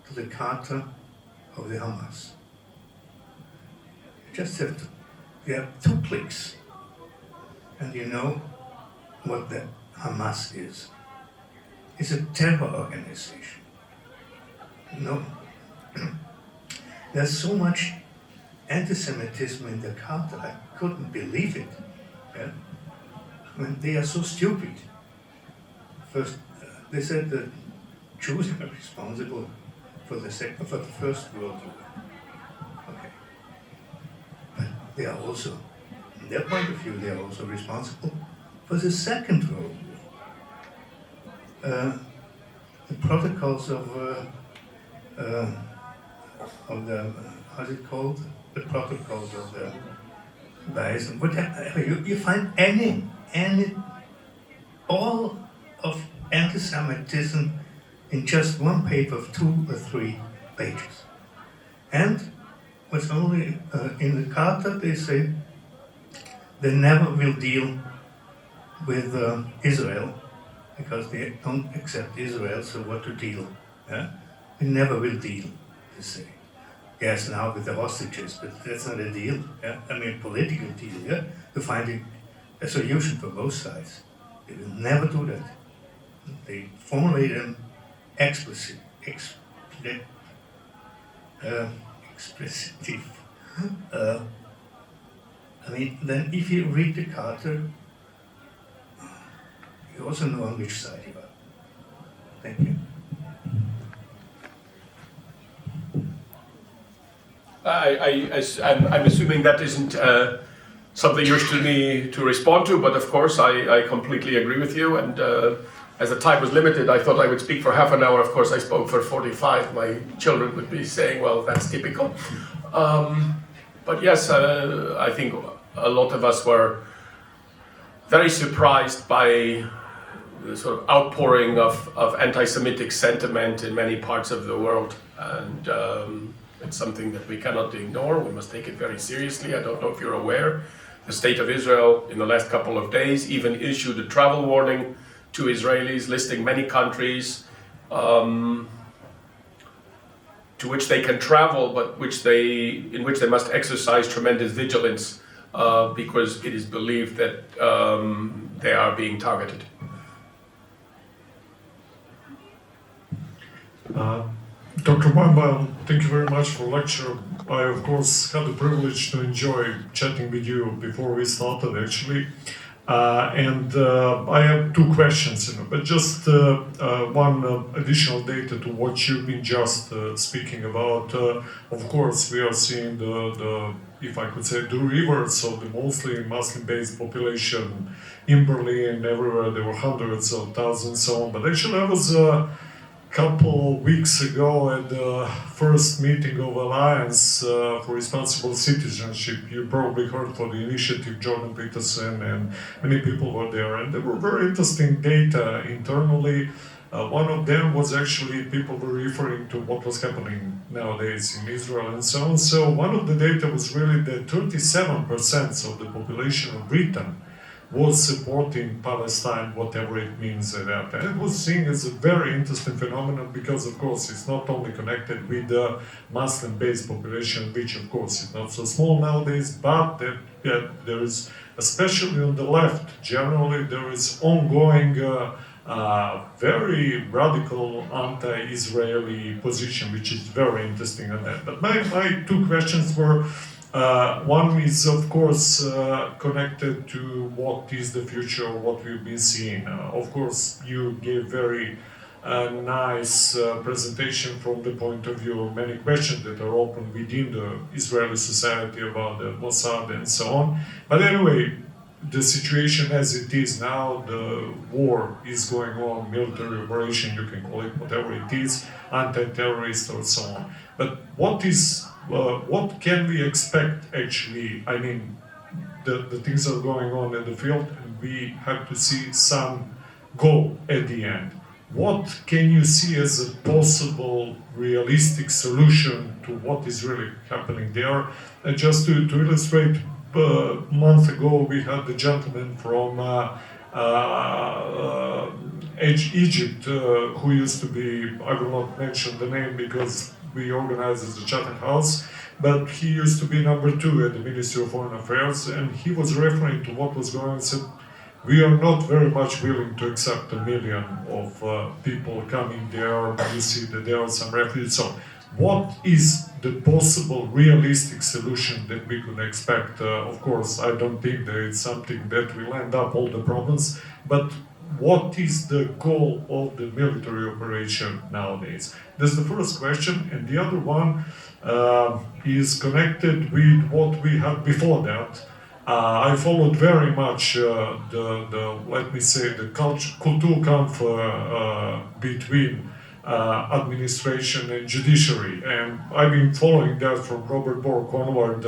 to the Charter of the Hamas. You just have to, you have 2 clicks, and you know what the Hamas is. It's a terror organization. No, there's so much anti-Semitism in the Charter, I couldn't believe it. Yeah? I mean, they are so stupid. First, they said that Jews are responsible for the First World War. Okay. But they are also, in their point of view, they are also responsible for the Second World War. The protocols of the, how's it called? The protocols of the Weisen, whatever, you find all of anti-Semitism in just one paper of 2 or 3 pages. And what's only in the Charter, they say they never will deal with Israel because they don't accept Israel, so what to deal? Yeah? We never will deal, they say. Yes, now with the hostages, but that's not a deal. Yeah? I mean, political deal, yeah? To find a solution for both sides. They will never do that. They formulate them explicit. I mean, then if you read the Charter, you also know on which side you are. Thank you. I'm assuming that isn't something you're to me to respond to, but of course I completely agree with you. And as the time was limited, I thought I would speak for half an hour. Of course, I spoke for 45. My children would be saying, "Well, that's typical." But yes, I think a lot of us were very surprised by the sort of outpouring of anti-Semitic sentiment in many parts of the world, and it's something that we cannot ignore. We must take it very seriously. I don't know if you're aware, the State of Israel in the last couple of days even issued a travel warning to Israelis, listing many countries to which they can travel, but in which they must exercise tremendous vigilance because it is believed that they are being targeted. Dr. Weinbaum, thank you very much for lecture. I, of course, had the privilege to enjoy chatting with you before we started, actually. I have 2 questions, but just one additional data to what you've been just speaking about. Of course, we are seeing the, if I could say, the reverse of the mostly Muslim-based population in Berlin, everywhere. There were hundreds of thousands, so on. But actually, I was couple weeks ago at the first meeting of Alliance for Responsible Citizenship. You probably heard for the initiative, Jordan Peterson and many people were there, and there were very interesting data internally. One of them was actually people were referring to what was happening nowadays in Israel and so on. So one of the data was really that 37% of the population of Britain was supporting Palestine, whatever it means at that. And it was seen as a very interesting phenomenon because, of course, it's not only connected with the Muslim-based population, which, of course, is not so small nowadays, but there is, especially on the left, generally, there is ongoing very radical anti-Israeli position, which is very interesting on that. But my 2 questions were, one is, of course, connected to what is the future, what we've been seeing. Of course, you gave very nice presentation from the point of view of many questions that are open within the Israeli society about the Mossad and so on. But anyway, the situation as it is now, the war is going on, military operation, you can call it whatever it is, anti-terrorist or so on. But what is what can we expect actually? I mean, the things are going on in the field, and we have to see some goal at the end. What can you see as a possible realistic solution to what is really happening there? And just to illustrate, a month ago we had the gentleman from Egypt who used to be, I will not mention the name because we organized as the Chatham House, but he used to be number 2 at the Ministry of Foreign Affairs, and he was referring to what was going on and said, we are not very much willing to accept 1 million of people coming there. You see that there are some refugees. So what is the possible realistic solution that we could expect? Of course, I don't think that it's something that will end up all the problems, but what is the goal of the military operation nowadays? That's the first question, and the other one is connected with what we had before that. I followed very much the let me say, the Kulturkampf between administration and judiciary, and I've been following that from Robert Bork onward,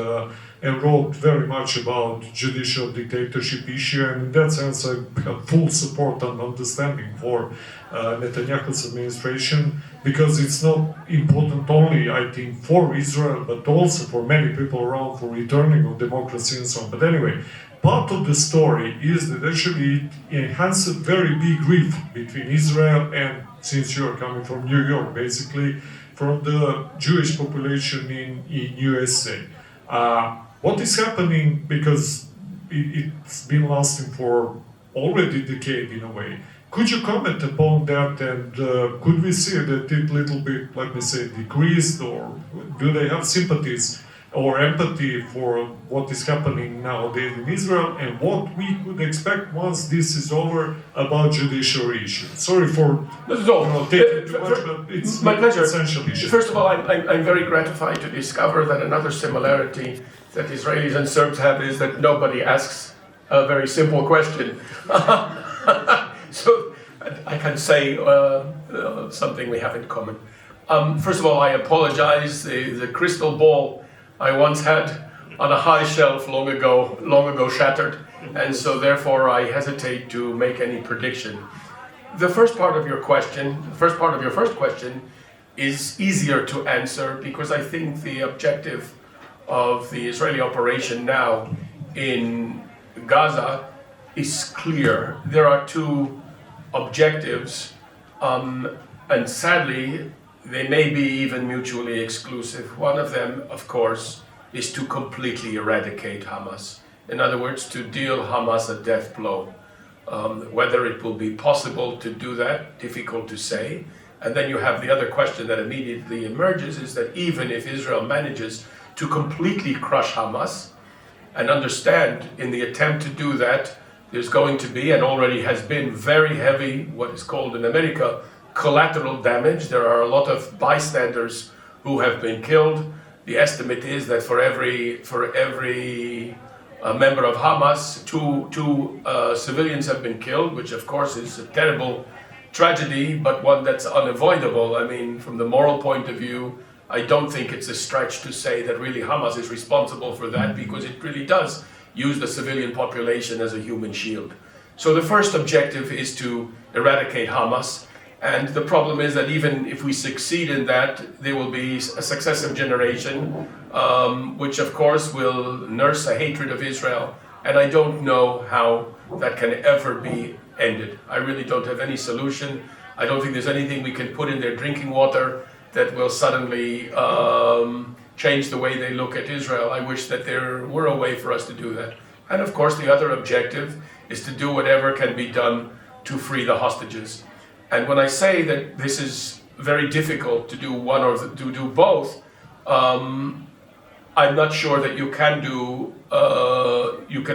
and wrote very much about judicial dictatorship issue, and in that sense I have full support and understanding for Netanyahu's administration, because it's not important only, I think, for Israel, but also for many people around, for returning of democracy and so on. But anyway, part of the story is that actually it enhanced a very big rift between Israel and, since you are coming from New York, basically, from the Jewish population in USA. What is happening, because it's been lasting for already a decade in a way. Could you comment upon that, and could we see that it little bit, let me say, decreased, or do they have sympathies or empathy for what is happening nowadays in Israel, and what we could expect once this is over about judiciary issues? Sorry for taking too much, but it's my pleasure. Essential issue. First of all, I'm very gratified to discover that another similarity that Israelis and Serbs have is that nobody asks a very simple question. So I can say something we have in common. First of all, I apologize. The crystal ball I once had on a high shelf long ago shattered, and so therefore I hesitate to make any prediction. The first part of your first question is easier to answer, because I think the objective of the Israeli operation now in Gaza is clear. There are two objectives, and sadly, they may be even mutually exclusive. One of them, of course, is to completely eradicate Hamas. In other words, to deal Hamas a death blow. Whether it will be possible to do that, difficult to say. And then you have the other question that immediately emerges, is that even if Israel manages to completely crush Hamas, and understand in the attempt to do that, there's going to be, and already has been, very heavy, what is called in America, collateral damage. There are a lot of bystanders who have been killed. The estimate is that for every member of Hamas, two civilians have been killed, which of course is a terrible tragedy, but one that's unavoidable. I mean, from the moral point of view, I don't think it's a stretch to say that really Hamas is responsible for that, because it really does use the civilian population as a human shield. So the first objective is to eradicate Hamas, and the problem is that even if we succeed in that, there will be a successive generation, which of course will nurse a hatred of Israel, and I don't know how that can ever be ended. I really don't have any solution. I don't think there's anything we can put in their drinking water that will suddenly change the way they look at Israel. I wish that there were a way for us to do that. And of course, the other objective is to do whatever can be done to free the hostages. And when I say that this is very difficult to do one or to do both, I'm not sure that you can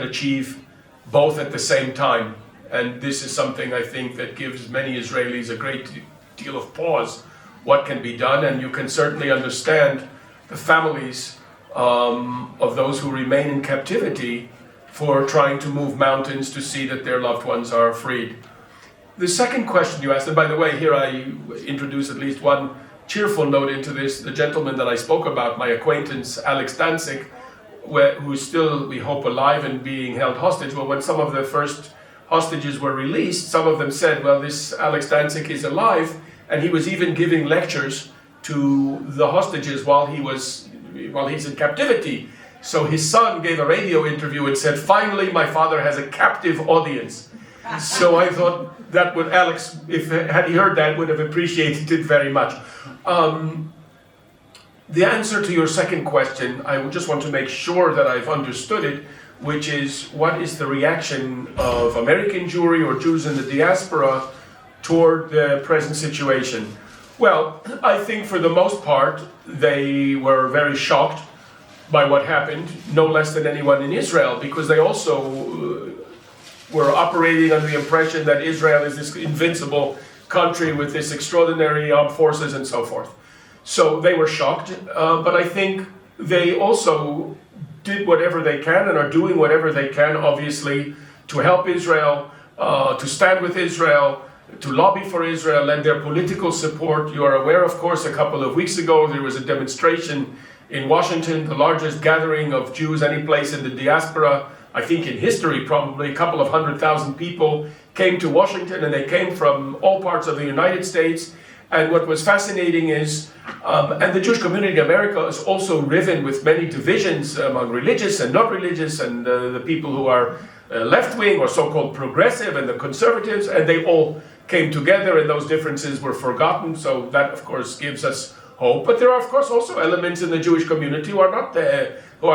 achieve both at the same time. And this is something I think that gives many Israelis a great deal of pause. What can be done? And you can certainly understand the families of those who remain in captivity for trying to move mountains to see that their loved ones are freed. The second question you asked, and by the way, here I introduce at least one cheerful note into this. The gentleman that I spoke about, my acquaintance Alex Danzig, who's still, we hope, alive and being held hostage. Well, when some of the first hostages were released, some of them said, well, this Alex Danzig is alive, and he was even giving lectures to the hostages while he's in captivity. So his son gave a radio interview and said, finally, my father has a captive audience. So I thought that would, Alex, had he heard that, would have appreciated it very much. The answer to your second question, I just want to make sure that I've understood it, which is, what is the reaction of American Jewry or Jews in the diaspora toward the present situation? Well, I think for the most part, they were very shocked by what happened, no less than anyone in Israel, because they also were operating under the impression that Israel is this invincible country with this extraordinary armed forces and so forth. So they were shocked, but I think they also did whatever they can and are doing whatever they can, obviously, to help Israel, to stand with Israel, to lobby for Israel, lend their political support. You are aware, of course, a couple of weeks ago there was a demonstration in Washington, the largest gathering of Jews any place in the diaspora, I think in history probably. A couple of 100,000 people came to Washington, and they came from all parts of the United States. And what was fascinating is, and the Jewish community in America is also riven with many divisions among religious and not religious, and the people who are left-wing or so-called progressive and the conservatives, and they all came together, and those differences were forgotten. So that, of course, gives us hope. But there are, of course, also elements in the Jewish community who are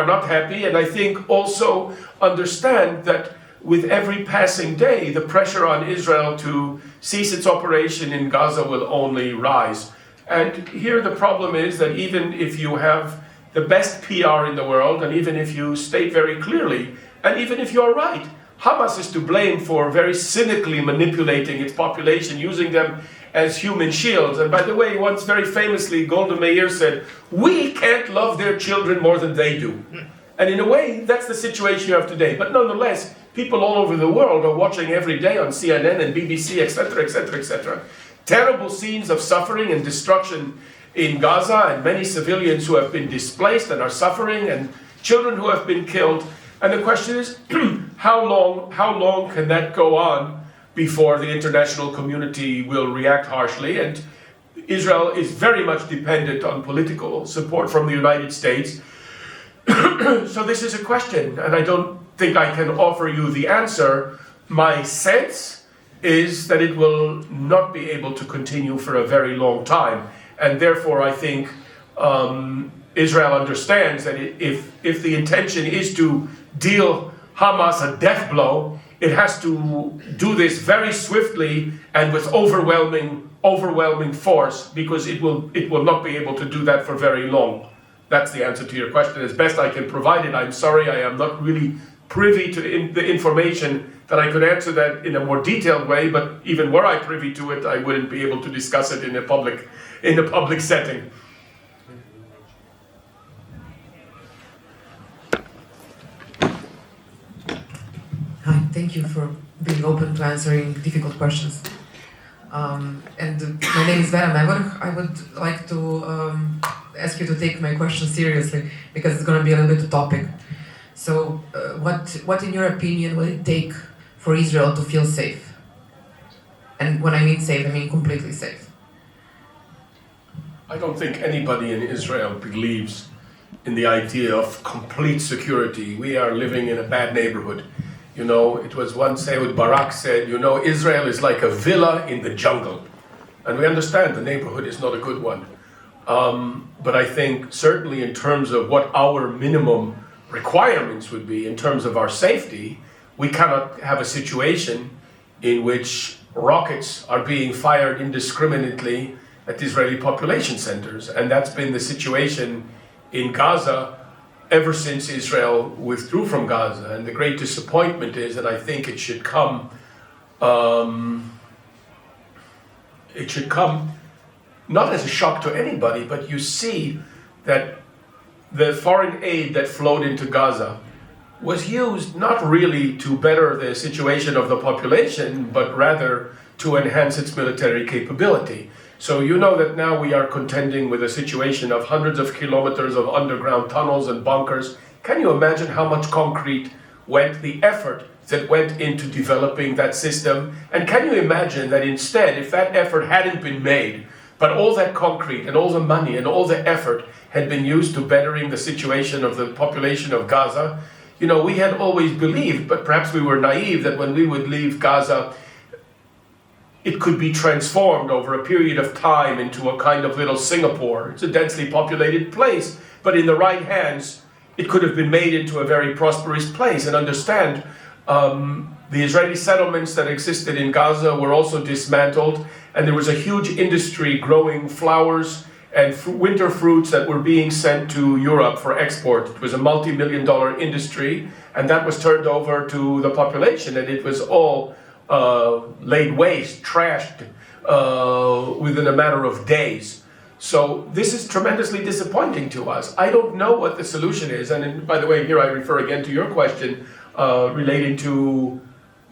not happy, and I think also understand that with every passing day, the pressure on Israel to cease its operation in Gaza will only rise. And here the problem is that even if you have the best PR in the world, and even if you state very clearly, and even if you're right, Hamas is to blame for very cynically manipulating its population, using them as human shields. And by the way, once very famously, Golda Meir said, we can't love their children more than they do. And in a way, that's the situation you have today. But nonetheless, people all over the world are watching every day on CNN and BBC, etc., etc., etc. Terrible scenes of suffering and destruction in Gaza, and many civilians who have been displaced and are suffering, and children who have been killed. And the question is, how long can that go on before the international community will react harshly? And Israel is very much dependent on political support from the United States. So this is a question, and I don't think I can offer you the answer. My sense is that it will not be able to continue for a very long time, and therefore I think Israel understands that if the intention is to deal Hamas a death blow, it has to do this very swiftly and with overwhelming force, because it will not be able to do that for very long. That's the answer to your question, as best I can provide it. I'm sorry, I am not really privy to the information that I could answer that in a more detailed way, but even were I privy to it, I wouldn't be able to discuss it in a public setting. Hi, thank you for being open to answering difficult questions. And my name is Vera Mevorch. I would like to ask you to take my question seriously, because it's going to be a little bit topic. So, what in your opinion will it take for Israel to feel safe? And when I mean safe, I mean completely safe. I don't think anybody in Israel believes in the idea of complete security. We are living in a bad neighborhood. You know, it was once Ehud Barak said, you know, Israel is like a villa in the jungle. And we understand the neighborhood is not a good one. But I think certainly in terms of what our minimum requirements would be in terms of our safety, we cannot have a situation in which rockets are being fired indiscriminately at Israeli population centers. And that's been the situation in Gaza ever since Israel withdrew from Gaza. And the great disappointment is, and I think it should come not as a shock to anybody, but you see that the foreign aid that flowed into Gaza was used not really to better the situation of the population, but rather to enhance its military capability. So you know that now we are contending with a situation of hundreds of kilometers of underground tunnels and bunkers. Can you imagine how much concrete the effort that went into developing that system? And can you imagine that instead, if that effort hadn't been made, but all that concrete and all the money and all the effort had been used to bettering the situation of the population of Gaza, you know, we had always believed, but perhaps we were naive, that when we would leave Gaza, it could be transformed over a period of time into a kind of little Singapore. It's a densely populated place, but in the right hands, it could have been made into a very prosperous place. And understand, the Israeli settlements that existed in Gaza were also dismantled, and there was a huge industry growing flowers and winter fruits that were being sent to Europe for export. It was a multi-million-dollar industry, and that was turned over to the population, and it was all laid waste, trashed within a matter of days. So this is tremendously disappointing to us. I don't know what the solution is. And by the way, here I refer again to your question relating to,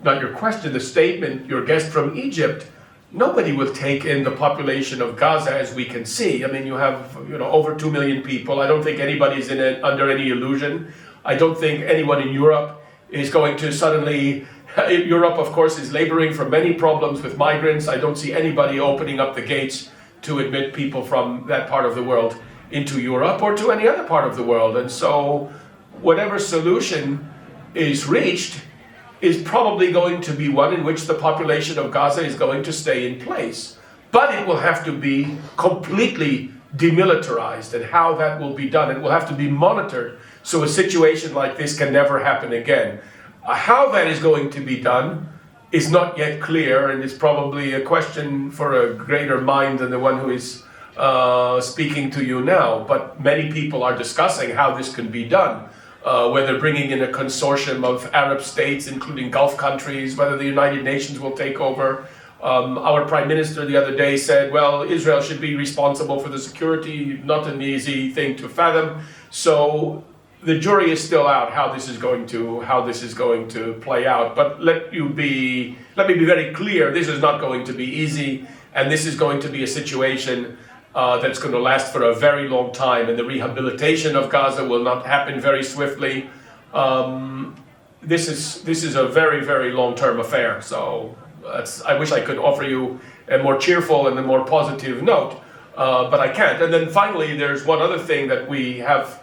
not your question, the statement, your guest from Egypt. Nobody will take in the population of Gaza, as we can see. I mean, you have over 2 million people. I don't think anybody's under any illusion. I don't think anyone in Europe is going to suddenly... Europe, of course, is laboring for many problems with migrants. I don't see anybody opening up the gates to admit people from that part of the world into Europe or to any other part of the world. And so whatever solution is reached is probably going to be one in which the population of Gaza is going to stay in place. But it will have to be completely demilitarized, and how that will be done, it will have to be monitored so a situation like this can never happen again. How that is going to be done is not yet clear, and it's probably a question for a greater mind than the one who is speaking to you now. But many people are discussing how this can be done, whether bringing in a consortium of Arab states, including Gulf countries, whether the United Nations will take over. Our Prime Minister the other day said, well, Israel should be responsible for the security, not an easy thing to fathom. So the jury is still out how this is going to play out. But let me be very clear, this is not going to be easy, and this is going to be a situation that's going to last for a very long time, and the rehabilitation of Gaza will not happen very swiftly. This is a very, very long-term affair. So I wish I could offer you a more cheerful and a more positive note, but I can't. And then finally, there's one other thing that we have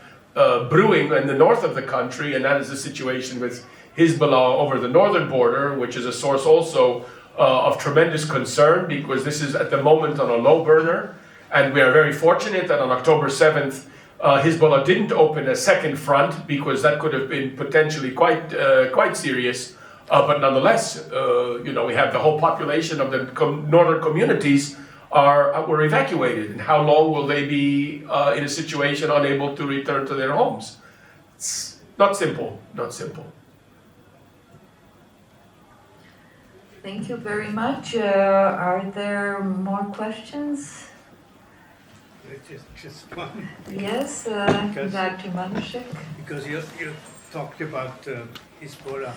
brewing in the north of the country, and that is the situation with Hezbollah over the northern border, which is a source also of tremendous concern, because this is at the moment on a low burner, and we are very fortunate that on October 7th Hezbollah didn't open a second front, because that could have been potentially quite serious. But nonetheless, we have the whole population of the northern communities were evacuated, and how long will they be in a situation unable to return to their homes? It's not simple. Thank you very much. Are there more questions? Just one. Yes, Dr. Manushek. Because you talked about Hezbollah,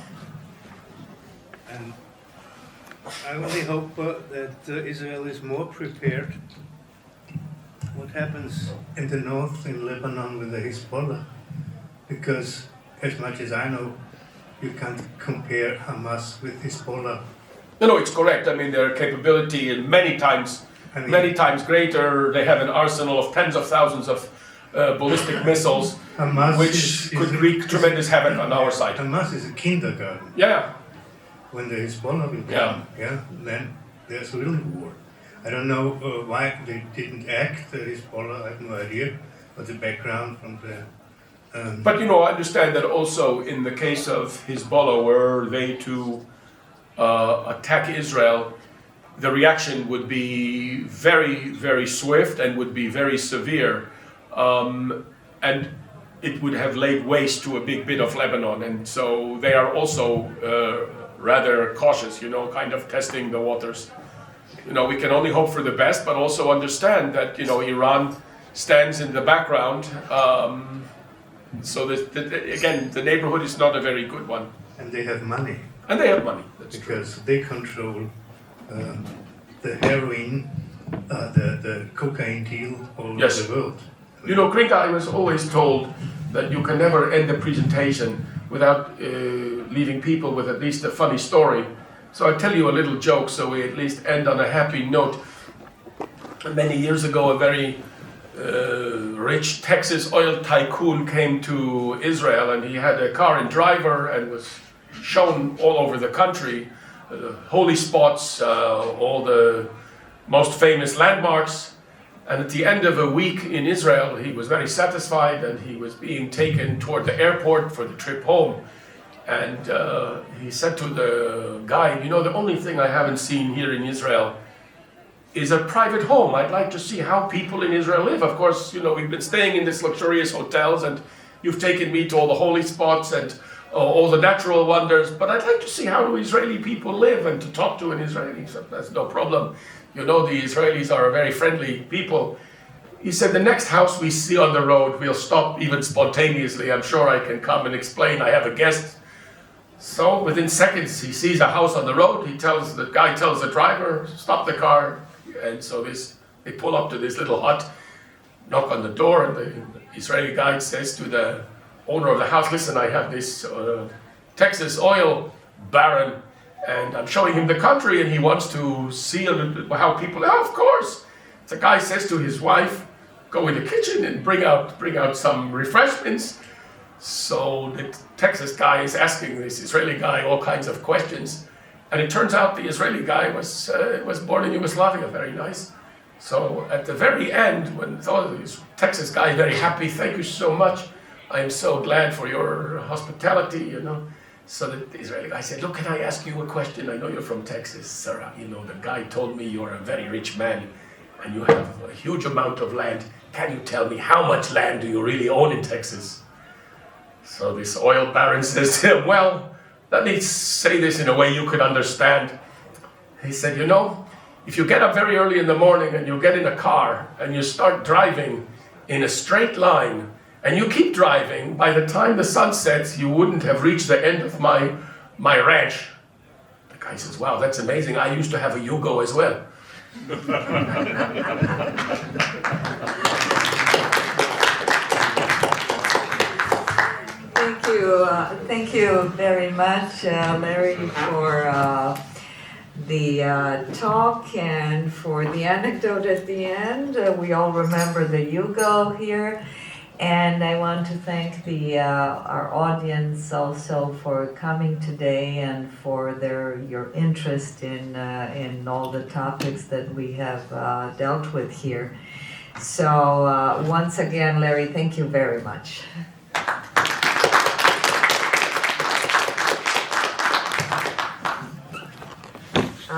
and I only hope that Israel is more prepared. What happens in the north in Lebanon with the Hezbollah? Because as much as I know, you can't compare Hamas with Hezbollah. No, it's correct. I mean, their capability is many times greater. They have an arsenal of tens of thousands of ballistic missiles, Hamas which could wreak tremendous havoc on our side. Hamas is a kindergarten. Yeah. When the Hezbollah will come, then there's really war. I don't know why they didn't act, the Hezbollah, I have no idea, but the background from the... But I understand that also in the case of Hezbollah, were they to attack Israel, the reaction would be very, very swift and would be very severe. And it would have laid waste to a big bit of Lebanon. And so they are also rather cautious, kind of testing the waters. We can only hope for the best, but also understand that, Iran stands in the background. So again, the neighborhood is not a very good one. And they have money. That's because true. they control the heroin the cocaine deal all over Yes. the world. You know, Grinka, I was always told that you can never end a presentation without leaving people with at least a funny story. So I tell you a little joke so we at least end on a happy note. Many years ago, a very rich Texas oil tycoon came to Israel, and he had a car and driver and was shown all over the country, holy spots, all the most famous landmarks. And at the end of a week in Israel, he was very satisfied, and he was being taken toward the airport for the trip home. And he said to the guide, you know, the only thing I haven't seen here in Israel is a private home. I'd like to see how people in Israel live. Of course, you know, we've been staying in these luxurious hotels, and you've taken me to all the holy spots and all the natural wonders, but I'd like to see how do Israeli people live and to talk to an Israeli. So that's no problem. You know, the Israelis are a very friendly people. He said, the next house we see on the road, we'll stop even spontaneously. I'm sure I can come and explain. I have a guest. So within seconds, he sees a house on the road. The guy tells the driver, stop the car. And so they pull up to this little hut, knock on the door, and the Israeli guide says to the owner of the house, listen, I have this Texas oil baron, and I'm showing him the country, and he wants to see a little bit how people live. Oh, of course. The guy says to his wife, go in the kitchen and bring out some refreshments. So the Texas guy is asking this Israeli guy all kinds of questions. And it turns out the Israeli guy was born in Yugoslavia, very nice. So at the very end, when this Texas guy is very happy, thank you so much. I am so glad for your hospitality, you know. So the Israeli guy said, look, can I ask you a question? I know you're from Texas, sir. You know, the guy told me you're a very rich man and you have a huge amount of land. Can you tell me how much land do you really own in Texas? So this oil baron says to him, well, let me say this in a way you could understand. He said, you know, if you get up very early in the morning and you get in a car and you start driving in a straight line and you keep driving, by the time the sun sets, you wouldn't have reached the end of my ranch. The guy says, wow, that's amazing. I used to have a Yugo as well. Thank you very much, Larry, for the talk and for the anecdote at the end. We all remember the Yugo here. And I want to thank our audience also for coming today and for your interest in all the topics that we have dealt with here. So once again, Larry, thank you very much.